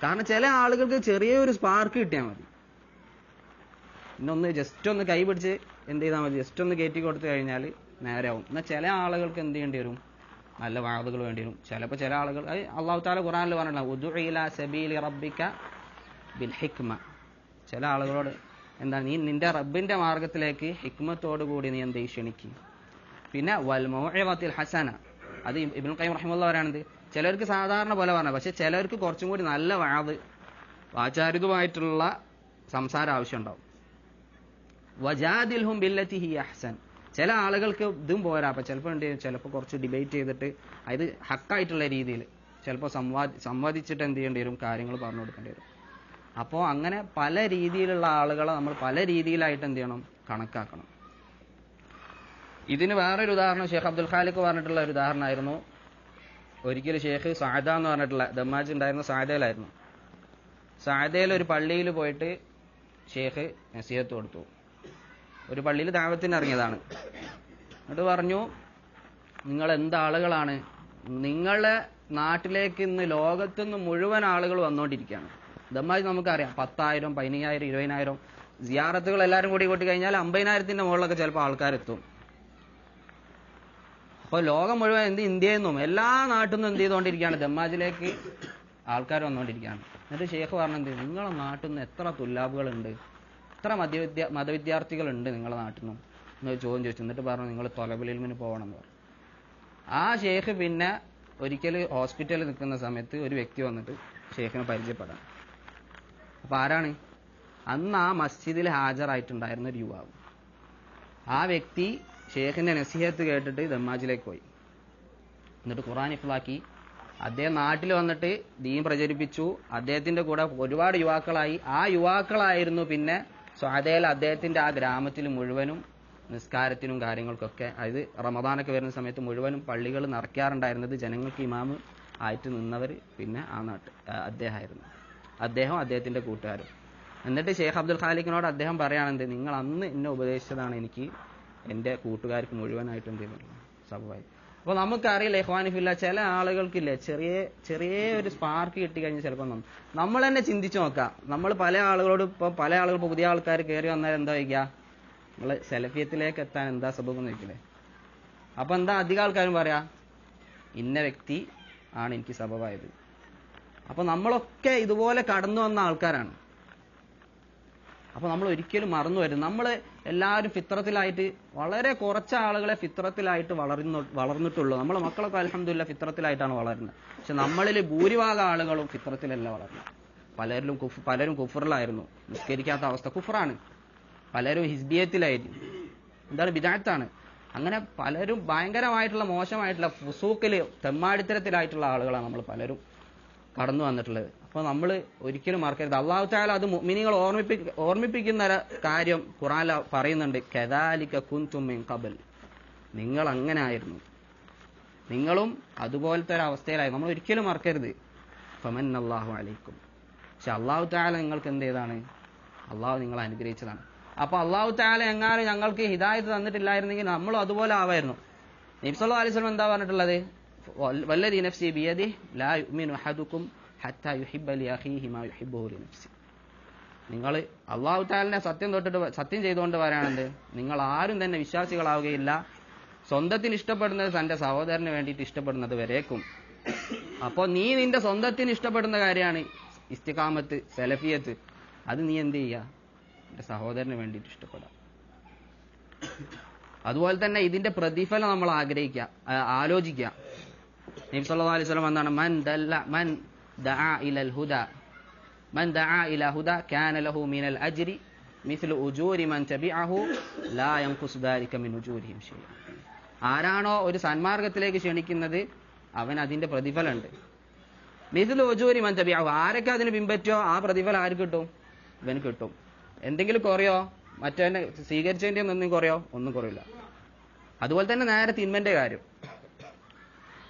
കാരണം ചില ആളുകൾക്ക് ചെറിയൊരു സ്പാർക്ക് കിട്ടിയാൽ മതി, ഇന്നൊന്ന് ജസ്റ്റ് ഒന്ന് കൈ പിടിച്ച് എന്ത് ചെയ്താൽ മതി, ജസ്റ്റ് ഒന്ന് കയറ്റി കൊടുത്തു കഴിഞ്ഞാൽ നേരെയാവും. എന്നാൽ ചില ആളുകൾക്ക് എന്ത് ചെയ്യേണ്ടി വരും, നല്ല വാദകൾ വേണ്ടി വരും. ചിലപ്പോൾ ചില ആളുകൾ, അള്ളാഹു തആല ഖുർആനിൽ പറഞ്ഞിട്ടുണ്ട്, ഉദ്ഉ ഇലാ സബീലി റബ്ബിക ബിൽ ഹിക്മ, ചില ആളുകളോട് എന്താണ്, നീ നിന്റെ റബ്ബിന്റെ മാർഗത്തിലേക്ക് ഹിക്മത്തോടു കൂടി നീ എന്ത് ക്ഷണിക്കുക. പിന്നെ വൽ മൗഇദത്തിൽ ഹസന, അത് ഇബ്നുൽ ഖയ്യിം റഹിമഹുല്ലാഹ് പറയാണെന്ത്, ചിലർക്ക് സാധാരണ പോലെ പറഞ്ഞത്, പക്ഷെ ചിലർക്ക് കുറച്ചും കൂടി നല്ല വാചാരികമായിട്ടുള്ള സംസാരം ആവശ്യമുണ്ടാവും. വജാദിൽഹും ബില്ലതി ഹിയ അഹ്സൻ, ചില ആളുകൾക്ക് ഇതും പോരാ. അപ്പൊ ചിലപ്പോൾ കുറച്ച് ഡിബേറ്റ് ചെയ്തിട്ട് അത് ഹക്കായിട്ടുള്ള രീതിയിൽ ചിലപ്പോൾ സംവാദിച്ചിട്ട് എന്ത് ചെയ്യേണ്ടി വരും, കാര്യങ്ങൾ പറഞ്ഞു കൊടുക്കേണ്ടി വരും. അപ്പോൾ അങ്ങനെ പല രീതിയിലുള്ള ആളുകളെ നമ്മൾ പല രീതിയിലായിട്ട് എന്ത് ചെയ്യണം, കണക്കാക്കണം. ഇതിന് വേറൊരു ഉദാഹരണം ഷെയ്ഖ് അബ്ദുൽ ഖാലിഖ് പറഞ്ഞിട്ടുള്ള ഒരു ഉദാഹരണമായിരുന്നു. ഒരിക്കലും ഷെയ്ഖ് സാദ എന്ന് പറഞ്ഞിട്ടുള്ള ദമ്മാജ് ഉണ്ടായിരുന്ന സാദയിലായിരുന്നു. സാദയിൽ ഒരു പള്ളിയിൽ പോയിട്ട് ഷെയ്ഖ് നസീഹത്ത് കൊടുത്തു. ഒരു പള്ളിയിൽ ദഅവത്തിന് ഇറങ്ങിയതാണ്. എന്നിട്ട് പറഞ്ഞു, നിങ്ങൾ എന്താളുകളാണ്, നിങ്ങളെ നാട്ടിലേക്ക് ഇന്ന് ലോകത്തുനിന്ന് മുഴുവൻ ആളുകൾ വന്നുകൊണ്ടിരിക്കുകയാണ്. ദമ്മാജ് നമുക്കറിയാം, 10,000 15,000 20,000 സിയാറത്തുകൾ എല്ലാവരും കൂടി കൂട്ടി കഴിഞ്ഞാൽ 50,000-ന്റെ മുകളിലൊക്കെ ചിലപ്പോൾ ആൾക്കാരെത്തും. അപ്പോൾ ലോകം മുഴുവൻ ഇന്ത്യയിൽ നിന്നും എല്ലാ നാട്ടിൽ നിന്നും എന്ത് ചെയ്തുകൊണ്ടിരിക്കുകയാണ്, ദമ്മാജിലേക്ക് ആൾക്കാർ വന്നുകൊണ്ടിരിക്കുകയാണ്. എന്നിട്ട് ഷേഖ് പറഞ്ഞത്, നിങ്ങളെ നാട്ടിൽ നിന്ന് എത്ര തുല്ലാബുകളുണ്ട്, എത്ര മതവിദ്യാർത്ഥികളുണ്ട് നിങ്ങളുടെ നാട്ടിൽ നിന്നും എന്നൊരു ചോദ്യം ചോദിച്ചു. എന്നിട്ട് പറഞ്ഞു, നിങ്ങൾ തൊലബുൽ ഇൽമിന് പോകണം എന്ന് പറഞ്ഞു. ആ ഷേഖ് പിന്നെ ഒരിക്കൽ ഹോസ്പിറ്റലിൽ നിൽക്കുന്ന സമയത്ത് ഒരു വ്യക്തി വന്നിട്ട് ഷേഖിനെ പരിചയപ്പെടാം. അപ്പൊ ആരാണ്? അന്ന് ആ മസ്ജിദിൽ ഹാജരായിട്ടുണ്ടായിരുന്ന ഒരു യുവാവ്. ആ വ്യക്തി ഷേഖിന്റെ നസീഹത്ത് കേട്ടിട്ട് ദമ്മാജിലേക്ക് പോയി. എന്നിട്ട് ഖുർആൻ ഹിഫ്ളാക്കി. അദ്ദേഹം നാട്ടിൽ വന്നിട്ട് ദീൻ പ്രചരിപ്പിച്ചു. അദ്ദേഹത്തിന്റെ കൂടെ ഒരുപാട് യുവാക്കളായി. ആ യുവാക്കളായിരുന്നു പിന്നെ സ്വാദയിൽ അദ്ദേഹത്തിന്റെ ആ ഗ്രാമത്തിൽ മുഴുവനും നിസ്കാരത്തിനും കാര്യങ്ങൾക്കൊക്കെ, അതായത് റമദാനൊക്കെ വരുന്ന സമയത്ത് മുഴുവനും പള്ളികൾ നിറയ്ക്കാറുണ്ടായിരുന്നത് ജനങ്ങൾക്ക് ഇമാമ് ആയിട്ട് നിന്നവർ പിന്നെ ആ അദ്ദേഹമായിരുന്നു. അദ്ദേഹം അദ്ദേഹത്തിന്റെ കൂട്ടുകാരും. എന്നിട്ട് ഷെയ്ഖ് അബ്ദുൽ ഖാലിഖിനോട് അദ്ദേഹം പറയുകയാണെന്ത്, നിങ്ങൾ അന്ന് എന്നെ ഉപദേശിച്ചതാണ് എനിക്ക് എൻ്റെ കൂട്ടുകാർക്ക് മുഴുവനായിട്ട് എന്ത് ചെയ്യുന്നുള്ളൂ സബബായി. അപ്പോൾ നമുക്കറിയില്ല ഇഖ്വാനി ഫില്ല, ചില ആളുകൾക്കില്ലേ ചെറിയ ഒരു സ്പാർക്ക് കിട്ടിക്കഴിഞ്ഞാൽ ചിലപ്പോൾ നമ്മൾ തന്നെ ചിന്തിച്ചു നോക്കാം. നമ്മൾ പല ആളുകളോട് പല ആളുകൾ പുതിയ ആൾക്കാർ കയറി വന്നാൽ എന്താ വയ്ക്കുക, നമ്മൾ സെലഫിയത്തിലേക്ക് എത്താൻ എന്താ സബബെന്ന് ചോദിക്കില്ലേ. അപ്പൊ എന്താ അധികം ആൾക്കാരും പറയാ, ഇന്ന വ്യക്തി ആണ് എനിക്ക് സബബായത്. അപ്പൊ നമ്മളൊക്കെ ഇതുപോലെ കടന്നു വന്ന ആൾക്കാരാണ്. അപ്പൊ നമ്മൾ ഒരിക്കലും മറന്നു വരും. നമ്മൾ എല്ലാവരും ഫിത്രത്തിലായിട്ട്, വളരെ കുറച്ച് ആളുകളെ ഫിത്രത്തിലായിട്ട് വളർന്നിട്ടുള്ളൂ. നമ്മളെ മക്കളൊക്കെ അൽഹംദുലില്ലാ ഫിത്രത്തിലായിട്ടാണ് വളരുന്നത്. പക്ഷെ നമ്മളിൽ ഭൂരിഭാഗം ആളുകളും ഫിത്രത്തിലല്ല വളർന്നത്. പലരും കുഫറിലായിരുന്നു. നിസ്കരിക്കാത്ത അവസ്ഥ കുഫറാണ്. പലരും ഹിസ്ബിയത്തിലായിരുന്നു, എന്താണ് ബിദഅത്താണ്. അങ്ങനെ പലരും ഭയങ്കരമായിട്ടുള്ള മോശമായിട്ടുള്ള ഫുസൂക്കില് തെമ്മാടിത്തരത്തിലായിട്ടുള്ള ആളുകളാണ് നമ്മൾ പലരും കടന്നു വന്നിട്ടുള്ളത്. അപ്പൊ നമ്മൾ ഒരിക്കലും മറക്കരുത്. അല്ലാഹു തആല അത് മുഅ്മിനീങ്ങൾ ഓർമ്മിപ്പിക്കുന്ന കാര്യം ഖുർആനിൽ പറയുന്നുണ്ട്, കദാലിക കുൻതും മിൻ ഖബൽ, നിങ്ങൾ അങ്ങനെ ആയിരുന്നു, നിങ്ങളും അതുപോലത്തെ ഒരു അവസ്ഥയിലായി. നമ്മൾ ഒരിക്കലും മറക്കരുത്. ഫമന്നല്ലാഹു അലൈക്കും. പക്ഷെ അല്ലാഹു തആല നിങ്ങൾക്ക് എന്ത് ചെയ്താണ്, അള്ളാഹു നിങ്ങളെ അനുഗ്രഹിച്ചതാണ്. അപ്പൊ അല്ലാഹു തആല എങ്ങാനും ഞങ്ങൾക്ക് ഹിദായത്ത് തന്നിട്ടില്ലായിരുന്നെങ്കിൽ നമ്മളും അതുപോലെ ആവായിരുന്നു. നബി സല്ലല്ലാഹു അലൈഹി വസല്ലം എന്താ പറഞ്ഞിട്ടുള്ളത്, വല്ലദീ നഫ്സി ബിയദിഹി ലാ യുഅ്മിനു അഹദുക്കും ഹത്താ യുഹിബ്ബ ലി അഖീഹി മാ യുഹിബ്ബുഹു ലി നഫ്സി. നിങ്ങൾ അല്ലാഹു തആലനെ സത്യം ചെയ്തുകൊണ്ട് പറയാണെന്ത്, നിങ്ങൾ ആരും തന്നെ വിശ്വാസികളാവുകയില്ല സ്വന്തത്തിന് ഇഷ്ടപ്പെടുന്നത് തന്റെ സഹോദരന് വേണ്ടിയിട്ട് ഇഷ്ടപ്പെടുന്നത് വരേക്കും. അപ്പോൾ നീ നിന്റെ സ്വന്തത്തിന് ഇഷ്ടപ്പെടുന്ന കാര്യമാണ് ഇസ്തിഖാമത്ത്, സലഫിയത്ത്. അത് നീ എന്ത് ചെയ്യുക, എന്റെ സഹോദരന് വേണ്ടിയിട്ട് ഇഷ്ടപ്പെടാം. അതുപോലെ തന്നെ ഇതിന്റെ പ്രതിഫലം നമ്മൾ ആലോചിക്കുക. നബി സല്ലല്ലാഹു അലൈഹി വസല്ലം എന്താണ്, മൻ ദഅ ഇലൽ ഹുദ മൻ ദഅ ഇലാ ഹുദ കാന ലഹു മിനൽ അജ്രി മിസ്ലു ഉജൂരി മൻ തബിഅഹു ലാ യൻഖുസ് ദാലിക മിൻ ഉജൂരിഹിം ഷൈഅ. ആരാണോ ഒരു സന്മാർഗത്തിലേക്ക് ക്ഷണിക്കുന്നത് അവൻ അതിന്റെ പ്രതിഫലമുണ്ട്. മിസ്ലു ഉജൂരി മൻ തബിഅഹു, ആരൊക്കെ അതിന് പിൻപറ്റോ ആ പ്രതിഫലം ആർക്ക് കിട്ടും, ഇവന് കിട്ടും. എന്തെങ്കിലും കുറയോ, മറ്റേ സ്വീകരിച്ചതിന്റെ ഒന്നും കുറയോ, ഒന്നും കുറയില്ല. അതുപോലെ തന്നെ നേരെ തിന്മന്റെ കാര്യം.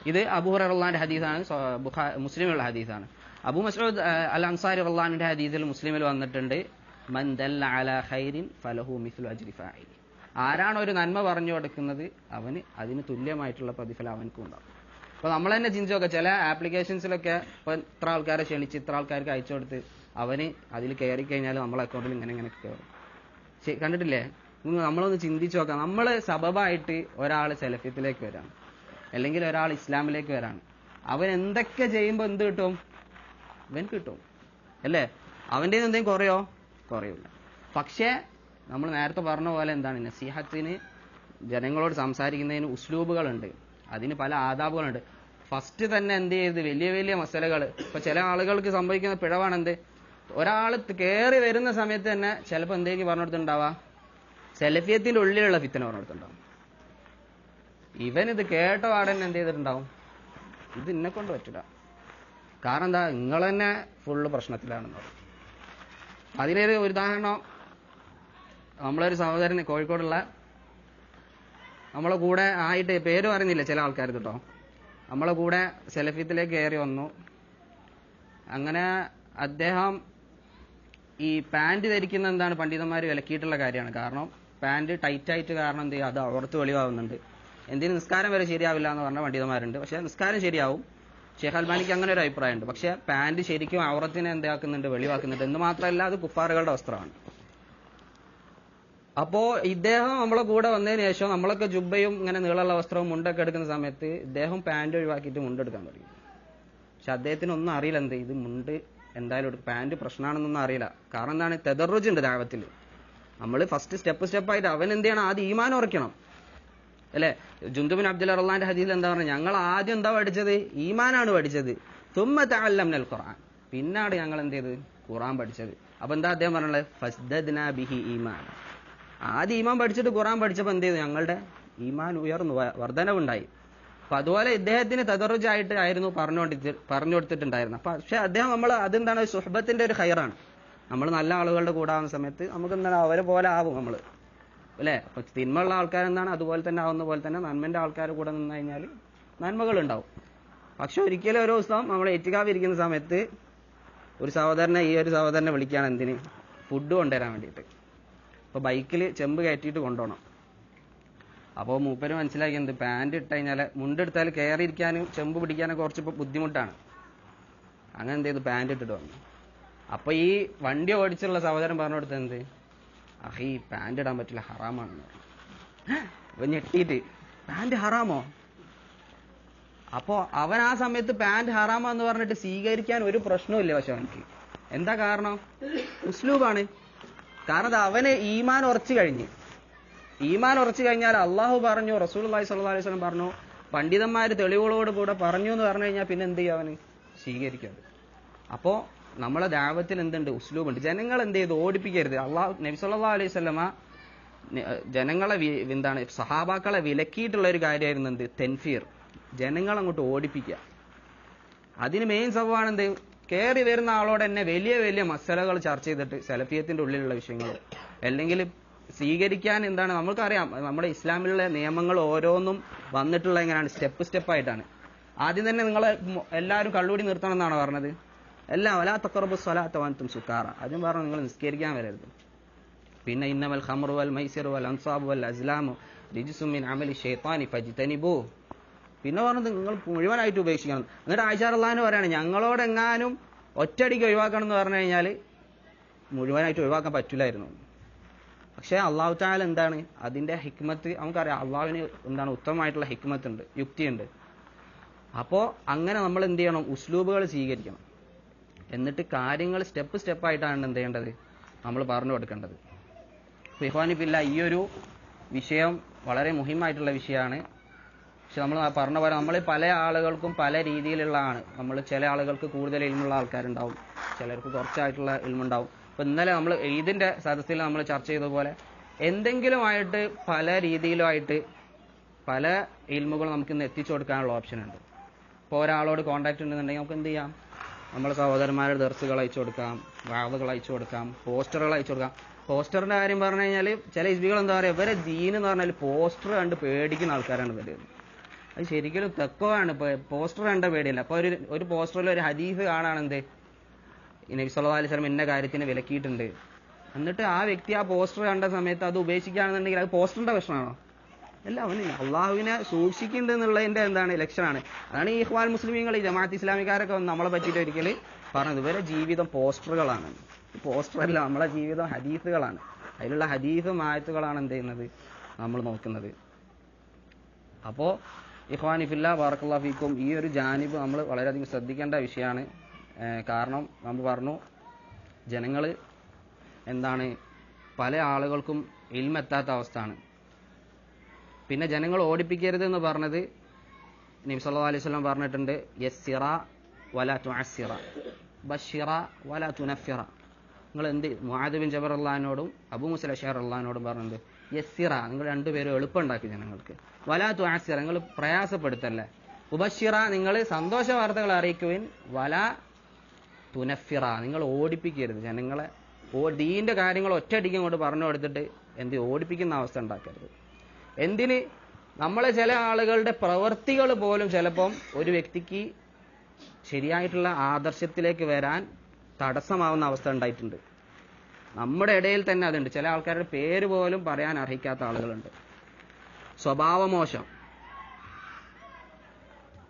ഇത് അബൂ ഹുറൈറ റളിയല്ലാഹു ഹദീസാണ്, മുസ്ലിമുള്ള ഹദീസാണ്. അബൂ മസ്ഊദ് അൽ അൻസാരി റളിയല്ലാഹു ഹദീസിൽ മുസ്ലിമിൽ വന്നിട്ടുണ്ട്, മൻ ദല്ല അലാ ഖൈരിൻ ഫലഹു മിസ്ലു അജ്രി ഫാഇലി. ആരാണ് ഒരു നന്മ പറഞ്ഞു കൊടുക്കുന്നത് അവന് അതിന് തുല്യമായിട്ടുള്ള പ്രതിഫലം അവനക്കും ഉണ്ടാവും. അപ്പൊ നമ്മൾ തന്നെ ചിന്തിച്ചു നോക്കാം, ചില ആപ്ലിക്കേഷൻസിലൊക്കെ ഇപ്പൊ ഇത്ര ആൾക്കാരെ ക്ഷണിച്ച് ഇത്ര ആൾക്കാർക്ക് അയച്ചു കൊടുത്ത് അവന് അതിൽ കയറി കഴിഞ്ഞാൽ നമ്മളെ അക്കൗണ്ടിൽ ഇങ്ങനെ കയറും. കണ്ടിട്ടില്ലേ? നമ്മളൊന്ന് ചിന്തിച്ചു നോക്കാം. നമ്മൾ സബബായിട്ട് ഒരാൾ സെലഫിയത്തിലേക്ക് വരാണ്, അല്ലെങ്കിൽ ഒരാൾ ഇസ്ലാമിലേക്ക് വരാണ്. അവൻ എന്തൊക്കെ ചെയ്യുമ്പോൾ എന്ത് കിട്ടും, ഇവൻ കിട്ടും അല്ലേ? അവൻ്റെ എന്തെങ്കിലും കുറയൂല. പക്ഷേ നമ്മൾ നേരത്തെ പറഞ്ഞ പോലെ എന്താണ്, നസീഹത്തിന് ജനങ്ങളോട് സംസാരിക്കുന്നതിന് ഉസ്ലൂബുകളുണ്ട്, അതിന് പല ആദാബുകളുണ്ട്. ഫസ്റ്റ് തന്നെ എന്ത് ചെയ്ത് വലിയ വലിയ മസലകൾ, ഇപ്പൊ ചില ആളുകൾക്ക് സംഭവിക്കുന്ന പിഴവാണ് എന്ത്, ഒരാൾ കയറി വരുന്ന സമയത്ത് തന്നെ ചിലപ്പോൾ എന്തേക്ക് പറഞ്ഞു കൊടുത്തിട്ടുണ്ടാവാ, സെലഫിയത്തിന്റെ ഉള്ളിലുള്ള ഫിത്തന പറഞ്ഞു കൊടുത്തിട്ടുണ്ടാവും. ഇവൻ ഇത് കേട്ട പാടൻ എന്ത് ചെയ്തിട്ടുണ്ടാവും, ഇത് എന്നെ കൊണ്ട് പറ്റില്ല, കാരണം എന്താ, നിങ്ങൾ തന്നെ ഫുള്ള് പ്രശ്നത്തിലാണെന്ന് പറയും. അതിനൊരു ഉദാഹരണം, നമ്മളൊരു സഹോദരന് കോഴിക്കോടുള്ള നമ്മളെ കൂടെ ആയിട്ട്, പേര് പറയുന്നില്ല ചില ആൾക്കാർ കേട്ടോ, നമ്മളെ കൂടെ സെലഫിയത്തിലേക്ക് കയറി വന്നു. അങ്ങനെ അദ്ദേഹം ഈ പാന്റ് ധരിക്കുന്ന എന്താണ് പണ്ഡിതന്മാർ വിലക്കിയിട്ടുള്ള കാര്യമാണ്. കാരണം പാന്റ് ടൈറ്റായിട്ട് കാരണം എന്ത് ചെയ്യുക, അത് അവർത്ത് വെളിവാകുന്നുണ്ട്. എന്തിന് നിസ്കാരം വരെ ശരിയാവില്ല എന്ന് പറഞ്ഞ പണ്ഡിതന്മാരുണ്ട്. പക്ഷെ നിസ്കാരം ശരിയാവും. ഷെയ്ഖ് അൽബാനിക്ക് അങ്ങനെ ഒരു അഭിപ്രായമുണ്ട്. പക്ഷെ പാന്റ് ശരിക്കും ഔറത്തിനെ എന്താക്കുന്നുണ്ട്, വെളിവാക്കുന്നുണ്ട്. എന്ന് മാത്രമല്ല അത് കുഫാറുകളുടെ വസ്ത്രമാണ്. അപ്പോ ഇദ്ദേഹം നമ്മളെ കൂടെ വന്നതിന് ശേഷം നമ്മളൊക്കെ ജുബയും ഇങ്ങനെ നീളമുള്ള വസ്ത്രവും മുണ്ടൊക്കെ എടുക്കുന്ന സമയത്ത് ഇദ്ദേഹം പാന്റ് ഒഴിവാക്കിയിട്ട് മുണ്ടെടുക്കാൻ തുടങ്ങി. പക്ഷെ അദ്ദേഹത്തിനൊന്നും അറിയില്ല എന്ത് ഇത് മുണ്ട് എന്തായാലും പാന്റ് പ്രശ്നമാണെന്നൊന്നും അറിയില്ല. കാരണം എന്താണ്, തെദറുജ് ഉണ്ട് ദഅവത്തിൽ. നമ്മൾ ഫസ്റ്റ് സ്റ്റെപ്പായിട്ട് അവൻ എന്ത് ചെയ്യണം, ആദ്യം ഈമാൻ ഉറക്കണം അല്ലെ. ജുന്ദുബിൻ അബ്ദുല്ല റളിയല്ലാഹുവിന്റെ ഹദീസിൽ എന്താ പറഞ്ഞത്, ഞങ്ങൾ ആദ്യം എന്താ പഠിച്ചത്, ഈമാനാണ് പഠിച്ചത്. തുമ്മ തഅല്ലംനൽ ഖുർആൻ, പിന്നാണ് ഞങ്ങൾ എന്ത് ചെയ്ത് ഖുർആൻ പഠിച്ചത്. അപ്പൊ എന്താ അദ്ദേഹം പറഞ്ഞത്, ഫസ്ദദ്നാ ബിഹി ഈമാൻ. ആദ്യം ഈമാൻ പഠിച്ചിട്ട് ഖുർആൻ പഠിച്ചപ്പോൾ എന്ത് ചെയ്തു, ഞങ്ങളുടെ ഈമാൻ ഉയർന്നു, വർധനവുണ്ടായി. അപ്പൊ അതുപോലെ ഇദ്ദേഹത്തിന് തദറുജായിട്ട് ആയിരുന്നു പറഞ്ഞു കൊടുത്തിട്ടുണ്ടായിരുന്നു. പക്ഷെ അദ്ദേഹം അതെന്താണ്, സുഹബത്തിന്റെ ഒരു ഖൈറാണ്. നമ്മൾ നല്ല ആളുകളുടെ കൂടെ ആവുന്ന സമയത്ത് നമുക്ക് എന്താണ് അവരെ പോലെ ആവും നമ്മൾ അല്ലെ. അപ്പൊ തിന്മയുള്ള ആൾക്കാരെന്താണ് അതുപോലെ തന്നെ ആവുന്ന പോലെ തന്നെ നന്മന്റെ ആൾക്കാർ കൂടെ നിന്ന് കഴിഞ്ഞാൽ നന്മകൾ ഉണ്ടാവും. പക്ഷെ ഒരിക്കലും ഒരു ദിവസം നമ്മൾ ഇത്തികാഫ് ഇരിക്കുന്ന സമയത്ത് ഒരു സഹോദരനെ വിളിക്കുകയാണ്, എന്തിന്, ഫുഡ് കൊണ്ടുവരാൻ വേണ്ടിയിട്ട്. അപ്പൊ ബൈക്കിൽ ചെമ്പ് കയറ്റിയിട്ട് കൊണ്ടുപോകണം. അപ്പോൾ മൂപ്പര് മനസ്സിലാക്കി എന്ത്, പാന്റ് ഇട്ട് കഴിഞ്ഞാൽ മുണ്ടെടുത്താൽ കയറിയിരിക്കാനും ചെമ്പ് പിടിക്കാനൊക്കെ കുറച്ച് ബുദ്ധിമുട്ടാണ്. അങ്ങനെ എന്ത് ചെയ്തു, പാന്റ് ഇട്ടിട്ട് വന്നു. അപ്പൊ ഈ വണ്ടി ഓടിച്ചുള്ള സഹോദരൻ പറഞ്ഞു കൊടുത്തത് എന്ത്, അഹീ പാന്റ് ഇടാൻ പറ്റില്ല, ഹറാമാണെന്ന് പറഞ്ഞു. അപ്പൊ ഞെട്ടിയിട്ട്, പാന്റ് ഹറാമോ? അപ്പോ അവൻ ആ സമയത്ത് പാന്റ് ഹറാമെന്ന് പറഞ്ഞിട്ട് സ്വീകരിക്കാൻ ഒരു പ്രശ്നമില്ല. പക്ഷെ അവനക്ക് എന്താ കാരണം, ഉസ്ലൂബാണ്. കാരണം അത് അവന് ഈമാൻ ഉറച്ചു കഴിഞ്ഞാൽ അള്ളാഹു പറഞ്ഞു, റസൂലുള്ളാഹി സ്വല്ലല്ലാഹു അലൈഹി വസല്ലം പറഞ്ഞു, പണ്ഡിതന്മാര് തെളിവുകളോട് കൂടെ പറഞ്ഞു എന്ന് പറഞ്ഞു കഴിഞ്ഞാൽ പിന്നെ എന്ത് ചെയ്യും, അവന് സ്വീകരിക്കാതെ. അപ്പോ നമ്മളെ ദഅവത്തിൽ എന്തുണ്ട്, ഉസ്ലൂബുണ്ട്. ജനങ്ങൾ എന്ത് ചെയ്ത് ഓടിപ്പിക്കരുത്. നബി സല്ലല്ലാഹു അലൈഹി വസല്ലമ ജനങ്ങളെ എന്താണ് സഹാബാക്കളെ വിലക്കിയിട്ടുള്ള ഒരു കാര്യമായിരുന്നു എന്ത്, തെൻഫീർ, ജനങ്ങൾ അങ്ങോട്ട് ഓടിപ്പിക്കുക. അതിന് മെയിൻ സംഭവമാണ് എന്ത്, കയറി വരുന്ന ആളോട് തന്നെ വലിയ വലിയ മസലകൾ ചർച്ച ചെയ്തിട്ട് സലഫിയത്തിന്റെ ഉള്ളിലുള്ള വിഷയങ്ങൾ, അല്ലെങ്കിൽ സ്വീകരിക്കാൻ എന്താണ്, നമുക്കറിയാം നമ്മുടെ ഇസ്ലാമിലുള്ള നിയമങ്ങൾ ഓരോന്നും വന്നിട്ടുള്ള എങ്ങനെയാണ്, സ്റ്റെപ്പായിട്ടാണ്. ആദ്യം തന്നെ നിങ്ങളെ എല്ലാവരും കള്ളുകൂടി നിർത്തണം എന്നാണ് പറഞ്ഞത്. എല്ലാം വലാ തഖറബു സ്വലാത്ത വഅൻതും സുകാറ, അതും പറഞ്ഞു നിങ്ങൾ നിസ്കരിക്കാൻ വരരുത്. പിന്നെ ഇന്നമൽ ഖംറു വൽ മൈസിറു വൽ അൻസാബു വൽ അസ്ലാമു റിജ്സും മിൻ അമലി ശൈത്താനി ഫജ്തനിബൂ. പിന്നെ പറഞ്ഞത് നിങ്ങൾ മുഴുവനായിട്ട് ഉപേക്ഷിക്കണം. എന്നിട്ട് ആയിഷ റളിയല്ലാഹു അൻഹ പറയാണ്, ഞങ്ങളോടെങ്ങാനും ഒറ്റയടിക്ക് ഒഴിവാക്കണം എന്ന് പറഞ്ഞു കഴിഞ്ഞാൽ മുഴുവനായിട്ട് ഒഴിവാക്കാൻ പറ്റില്ലായിരുന്നു. പക്ഷെ അള്ളാഹു തആല എന്താണ് അതിന്റെ ഹിക്മത്ത് നമുക്കറിയാം. അള്ളാഹുവിന് എന്താണ് ഉത്തമമായിട്ടുള്ള ഹിക്മത്ത് ഉണ്ട്, യുക്തിയുണ്ട്. അപ്പോ അങ്ങനെ നമ്മൾ എന്ത് ചെയ്യണം, ഉസ്ലൂബുകൾ സ്വീകരിക്കണം. എന്നിട്ട് കാര്യങ്ങൾ സ്റ്റെപ്പായിട്ടാണ് എന്ത് ചെയ്യേണ്ടത്, നമ്മൾ പറഞ്ഞു കൊടുക്കേണ്ടത്. ഇഖ്വാനി ഫില്ലാഹ്, ഈ ഒരു വിഷയം വളരെ മുഹിമായിട്ടുള്ള വിഷയമാണ്. പക്ഷെ നമ്മൾ പറഞ്ഞ പോലെ നമ്മൾ പല ആളുകൾക്കും പല രീതിയിലുള്ളതാണ്. നമ്മൾ ചില ആളുകൾക്ക് കൂടുതൽ ഇൽമുള്ള ആൾക്കാരുണ്ടാവും, ചിലർക്ക് കുറച്ചായിട്ടുള്ള ഇൽമുണ്ടാവും. ഇപ്പൊ ഇന്നലെ നമ്മൾ ഈദിന്റെ സദസ്സിൽ നമ്മൾ ചർച്ച ചെയ്ത പോലെ എന്തെങ്കിലുമായിട്ട് പല രീതിയിലുമായിട്ട് പല ഇൽമുകൾ നമുക്ക് ഇന്ന് എത്തിച്ചു കൊടുക്കാനുള്ള ഓപ്ഷൻ ഉണ്ട്. ഇപ്പോൾ ഒരാളോട് കോൺടാക്ട് ഉണ്ടെന്നുണ്ടെങ്കിൽ നമുക്ക് എന്ത് ചെയ്യാം, നമ്മളെ സഹോദരന്മാരുടെ ദർസുകൾ അയച്ചു കൊടുക്കാം, വാദകൾ അയച്ചു കൊടുക്കാം, പോസ്റ്ററുകൾ അയച്ചു കൊടുക്കാം. പോസ്റ്ററിന്റെ കാര്യം പറഞ്ഞു കഴിഞ്ഞാൽ ചില ഇസ്ബികൾ എന്താ പറയുക, ഇവരെ ദീൻ എന്ന് പറഞ്ഞാൽ പോസ്റ്റർ കണ്ട് പേടിക്കുന്ന ആൾക്കാരാണ് ഇവര്. അത് ശരിക്കും തെക്കമാണ്. പോസ്റ്റർ കണ്ട പേടിയില്ല. അപ്പൊ ഒരു പോസ്റ്ററിൽ ഒരു ഹദീസ് കാണാണ്, എന്ത്, നബി സല്ലല്ലാഹു അലൈഹി വസല്ലം ഇന്ന കാര്യത്തിന് വിലക്കിയിട്ടുണ്ട്. എന്നിട്ട് ആ വ്യക്തി ആ പോസ്റ്റർ കണ്ട സമയത്ത് അത് ഉപേക്ഷിക്കുകയാണെന്നുണ്ടെങ്കിൽ അത് പോസ്റ്ററിന്റെ പ്രശ്നമാണോ? അല്ല, അവന് അള്ളാഹുവിനെ സൂക്ഷിക്കുന്നുണ്ട് എന്നുള്ളതിന്റെ എന്താണ് ലക്ഷണമാണ്. അതാണ് ഈ ഇഖ്വാൻ മുസ്ലിമീങ്ങൾ, ഈ ജമാഅത്ത് ഇസ്ലാമിക്കാരൊക്കെ നമ്മളെ പറ്റിയിട്ട് ഒരിക്കൽ പറഞ്ഞത്, ഇവരെ ജീവിതം പോസ്റ്ററുകളാണ്. പോസ്റ്ററല്ല, നമ്മളെ ജീവിതം ഹദീസുകളാണ്. അതിലുള്ള ഹദീസും ആയത്തുകളാണ് എന്ത് ചെയ്യുന്നത്, നമ്മൾ നോക്കുന്നത്. അപ്പോ ഇഖ്വാനി ഫില്ലാഹ് ബാറക്കല്ലാഹു ഫീക്കും, ഈ ഒരു ജാനിബ് നമ്മൾ വളരെയധികം ശ്രദ്ധിക്കേണ്ട വിഷയമാണ്. കാരണം നമ്മൾ പറഞ്ഞു, ജനങ്ങൾ എന്താണ് പല ആളുകൾക്കും ഇൽമെത്താത്ത അവസ്ഥയാണ്. പിന്നെ ജനങ്ങൾ ഓടിപ്പിക്കരുത് എന്ന് പറഞ്ഞത് നബി സല്ലല്ലാഹു അലൈഹി വസല്ലം പറഞ്ഞിട്ടുണ്ട്, യസ്സിറ വലാ തുഅസ്സിറ ബശ്ശിറ വലാ തുനഫിറ. നിങ്ങൾ എന്ത്, മുആദ് ബിൻ ജബർ റളിയല്ലാഹുവിനോടും അബൂ മൂസ അശ്അരി റളിയല്ലാഹുവിനോടും പറഞ്ഞിട്ടുണ്ട്, യസ്സിറ, നിങ്ങൾ രണ്ടുപേരും എളുപ്പമുണ്ടാക്കി ജനങ്ങൾക്ക്, വലാ തുഅസ്സിറ, നിങ്ങൾ പ്രയാസപ്പെടുത്തല്ലേ, ഉബശ്ശിറ, നിങ്ങൾ സന്തോഷ വാർത്തകൾ അറിയിക്കുവിൻ, വലാ തുനഫിറ, നിങ്ങൾ ഓടിപ്പിക്കരുത് ജനങ്ങളെ. ദീന്റെ കാര്യങ്ങൾ ഒറ്റയടിക്കും കൊണ്ട് പറഞ്ഞു കൊടുത്തിട്ട് എന്ത് ഓടിപ്പിക്കുന്ന അവസ്ഥ ഉണ്ടാക്കരുത്. എന്തിന്, നമ്മളെ ചില ആളുകളുടെ പ്രവൃത്തികൾ പോലും ചിലപ്പം ഒരു വ്യക്തിക്ക് ശരിയായിട്ടുള്ള ആദർശത്തിലേക്ക് വരാൻ തടസ്സമാവുന്ന അവസ്ഥ ഉണ്ടായിട്ടുണ്ട്. നമ്മുടെ ഇടയിൽ തന്നെ അതുണ്ട്. ചില ആൾക്കാരുടെ പേര് പോലും പറയാൻ അർഹിക്കാത്ത ആളുകളുണ്ട്. സ്വഭാവമോശം,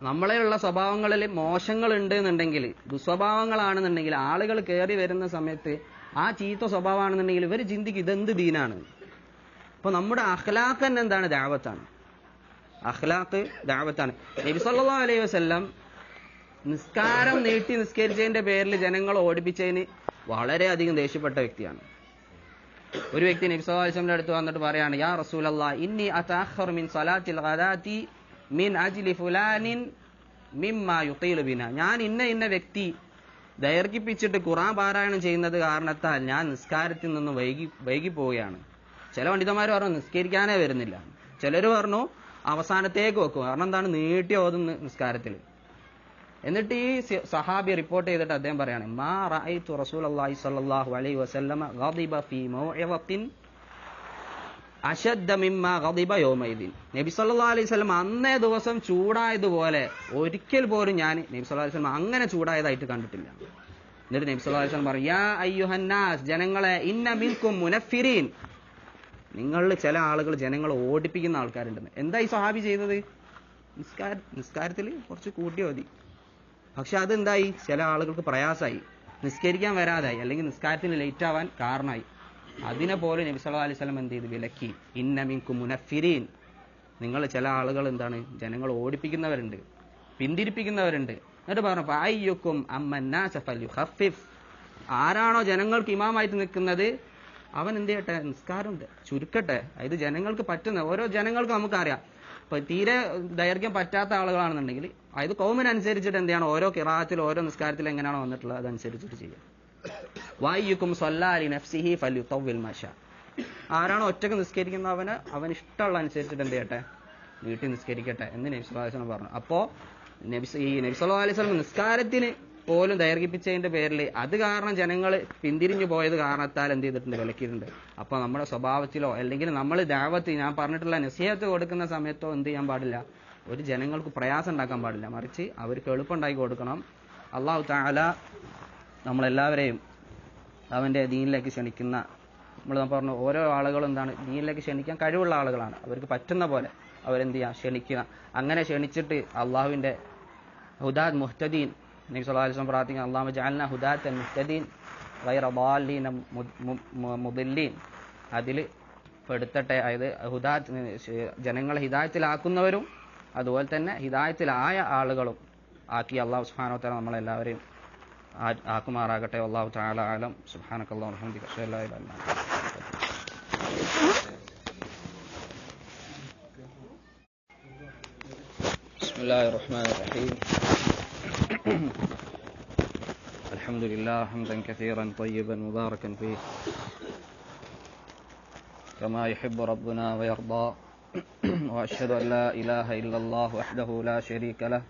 നമ്മളെയുള്ള സ്വഭാവങ്ങളിൽ മോശങ്ങൾ ഉണ്ട് എന്നുണ്ടെങ്കിൽ, ദുസ്വഭാവങ്ങളാണെന്നുണ്ടെങ്കിൽ, ആളുകൾ കയറി വരുന്ന സമയത്ത് ആ ചീത്ത സ്വഭാവമാണെന്നുണ്ടെങ്കിൽ ഇവർ ചിന്തിക്കും ഇതെന്ത് ദീനാണ്. അപ്പൊ നമ്മുടെ അഖ്ലാഖ് തന്നെ എന്താണ്? ദഅവത്താണ്. അഖ്ലാഖ് ദഅവത്താണ്. നബി സല്ലല്ലാഹു അലൈഹി വസല്ലം നിസ്കാരം നീട്ടി നിസ്കരിച്ചതിന്റെ പേരിൽ ജനങ്ങളെ ഓടിപ്പിച്ചതിന് വളരെയധികം ദേഷ്യപ്പെട്ട വ്യക്തിയാണ്. ഒരു വ്യക്തി നബി സല്ലല്ലാഹു അലൈഹി വസല്ലമയുടെ അടുത്ത് വന്നിട്ട് പറയാണ്, യാ റസൂലല്ലാഹ് ഇന്നി അതഅഖറു മിൻ സലാത്തിൽ ഗദാതി മിൻ അജ്ലി ഫുലാനിൻ മിമ്മാ യുഖീലു ബിനാ. ഞാൻ ഇന്ന വ്യക്തി ദൈർഘിപ്പിച്ചിട്ട് ഖുർആൻ പാരായണം ചെയ്യുന്നത് കാരണത്താൽ ഞാൻ നിസ്കാരത്തിൽ നിന്ന് വൈകി പോവുകയാണ്. ചില പണ്ഡിതന്മാർ പറഞ്ഞു നിസ്കരിക്കാനേ വരുന്നില്ല, ചിലർ പറഞ്ഞു അവസാനത്തേക്ക് വെക്കും, കാരണം എന്താണ്? നീട്ടി ഓതുന്ന നിസ്കാരത്തിൽ. എന്നിട്ട് ഈ സഹാബി റിപ്പോർട്ട് ചെയ്തിട്ട് അദ്ദേഹം പറയാണ്, മാ റഅയ്തു റസൂലുള്ളാഹി സ്വല്ലല്ലാഹു അലൈഹി വസല്ലമ ഗദിബ ഫീ മൗഇദത്തിൻ അശദ്ദ മിമ്മാ ഗദിബ യൗമൈദിൻ. നബി സല്ലല്ലാഹു അലൈഹി വസല്ലം അന്നേ ദിവസം ചൂടായതുപോലെ ഒരിക്കൽ പോലും ഞാൻ നബി സല്ലല്ലാഹു അലൈഹി വസല്ലം അങ്ങനെ ചൂടായതായിട്ട് കണ്ടിട്ടില്ല. എന്നിട്ട് നബി സല്ലല്ലാഹു അലൈഹി വസല്ലം പറഞ്ഞു, യാ അയ്യുഹന്നാസ്, ജനങ്ങളെ, ഇന്ന മിൻകും മുനഫിരീൻ, നിങ്ങളിൽ ചില ആളുകൾ ജനങ്ങളെ ഓടിപ്പിക്കുന്ന ആൾക്കാരുണ്ടെന്ന്. എന്താ ഈ സ്വഹാബി ചെയ്തത്? നിസ്കാരത്തിൽ കുറച്ച് കൂട്ടി മതി. പക്ഷെ അതെന്തായി? ചില ആളുകൾക്ക് പ്രയാസമായി, നിസ്കരിക്കാൻ വരാതായി, അല്ലെങ്കിൽ നിസ്കാരത്തിന് ലേറ്റ് ആവാൻ കാരണമായി. അതിനെ പോലെ നബി സല്ലല്ലാഹു അലൈഹി വസല്ലം എന്ത് ചെയ്തു? വിലക്കി. ഇന്ന മിൻകും മുനഫിരീൻ, നിങ്ങൾ ചില ആളുകൾ എന്താണ്? ജനങ്ങൾ ഓടിപ്പിക്കുന്നവരുണ്ട്, പിന്തിരിപ്പിക്കുന്നവരുണ്ട്. എന്നിട്ട് പറഞ്ഞു, ഫഅയ്യുക്കും അമ്മന്നാസ ഫൽയുഖഫിഫ്, ആരാണോ ജനങ്ങൾക്ക് ഇമാമായിട്ട് നിൽക്കുന്നത് അവൻ എന്ത് ചെയ്യട്ടെ? നിസ്കാരം ചുരുക്കട്ടെ. ഇത് ജനങ്ങൾക്ക് പറ്റുന്ന, ഓരോ ജനങ്ങൾക്കും നമുക്കറിയാം. ഇപ്പൊ തീരെ ദൈർഘ്യം പറ്റാത്ത ആളുകളാണെന്നുണ്ടെങ്കിൽ അതായത് കൗമിനനുസരിച്ചിട്ട് എന്ത് ചെയ്യണം? ഓരോ ഖിറാഅത്തിലും ഓരോ നിസ്കാരത്തിലും എങ്ങനെയാണോ വന്നിട്ടുള്ളത് അതനുസരിച്ചിട്ട് ചെയ്യാം. വഅയ്യുക്കും സ്വല്ലി നഫ്സിഹി ഫൽയുതവ്വിൽ മാഷാ, ആരാണോ ഒറ്റക്ക് നിസ്കരിക്കുന്ന അവൻ ഇഷ്ടമുള്ള അനുസരിച്ചിട്ട് എന്ത് ചെയ്യട്ടെ? വീട്ടിൽ നിസ്കരിക്കട്ടെ എന്ന് നബി സല്ലല്ലാഹു അലൈഹി വസല്ലം പറഞ്ഞു. അപ്പോ നബി സല്ലല്ലാഹു അലൈഹി വസല്ലം നിസ്കാരത്തിന് പോലും ദൈർഘിപ്പിച്ചതിന്റെ പേരിൽ അത് കാരണം ജനങ്ങൾ പിന്തിരിഞ്ഞു പോയത് കാരണത്താൽ എന്ത് ചെയ്തിട്ടുണ്ട്? വിലക്കിയിട്ടുണ്ട്. അപ്പൊ നമ്മുടെ സ്വഭാവത്തിലോ അല്ലെങ്കിൽ നമ്മൾ ദഅവത്ത്, ഞാൻ പറഞ്ഞിട്ടുള്ള നസീഹത്ത് കൊടുക്കുന്ന സമയത്തോ എന്ത് ചെയ്യാൻ പാടില്ല? ഒരു ജനങ്ങൾക്ക് പ്രയാസം ഉണ്ടാക്കാൻ പാടില്ല, മറിച്ച് അവർക്ക് എളുപ്പമുണ്ടാക്കി കൊടുക്കണം. അല്ലാഹു തആല നമ്മളെല്ലാവരെയും അവന്റെ ദീനിലേക്ക് ക്ഷണിക്കുന്ന, നമ്മൾ പറഞ്ഞു ഓരോ ആളുകളും എന്താണ്? ദീനിലേക്ക് ക്ഷണിക്കാൻ കഴിവുള്ള ആളുകളാണ്. അവർക്ക് പറ്റുന്ന പോലെ അവരെന്ത് ചെയ്യാം? ക്ഷണിക്കുക. അങ്ങനെ ക്ഷണിച്ചിട്ട് അള്ളാഹുവിന്റെ ഹുദാത്ത് മുഹ്തദീൻ, നബി സല്ലല്ലാഹു അലൈഹി വസല്ലം പ്രാർത്ഥിക്കുക, അല്ലാഹുമ്മ ജഅൽനാ ഹുദാത്തൻ മുഹ്തദീൻ ഗൈറ ളാലിന മുദില്ലീൻ, അതിൽ പെടുത്തട്ടെ. അതായത് ജനങ്ങളെ ഹിദായത്തിലാക്കുന്നവരും അതുപോലെ തന്നെ ഹിദായത്തിലായ ആളുകളും ആക്കി അല്ലാഹു സുബ്ഹാനഹു വ തആല നമ്മളെല്ലാവരെയും ആക്കുമാറാകട്ടെ. വല്ലാഹു തആല അഅലം. സുബ്ഹാനക്കല്ലാഹു വബിഹംദിക അഷ്ഹദു അല്ലാ ഇലാഹ ഇല്ല അൻത. ബിസ്മില്ലാഹിർ റഹ്മാനിർ റഹീം. അൽഹംദുലില്ലാഹ് ഹംദൻ കസീറൻ طيبا مباركا فيه كما يحب ربنا ويرضى وأشهد أن لا إله إلا الله وحده لا شريك له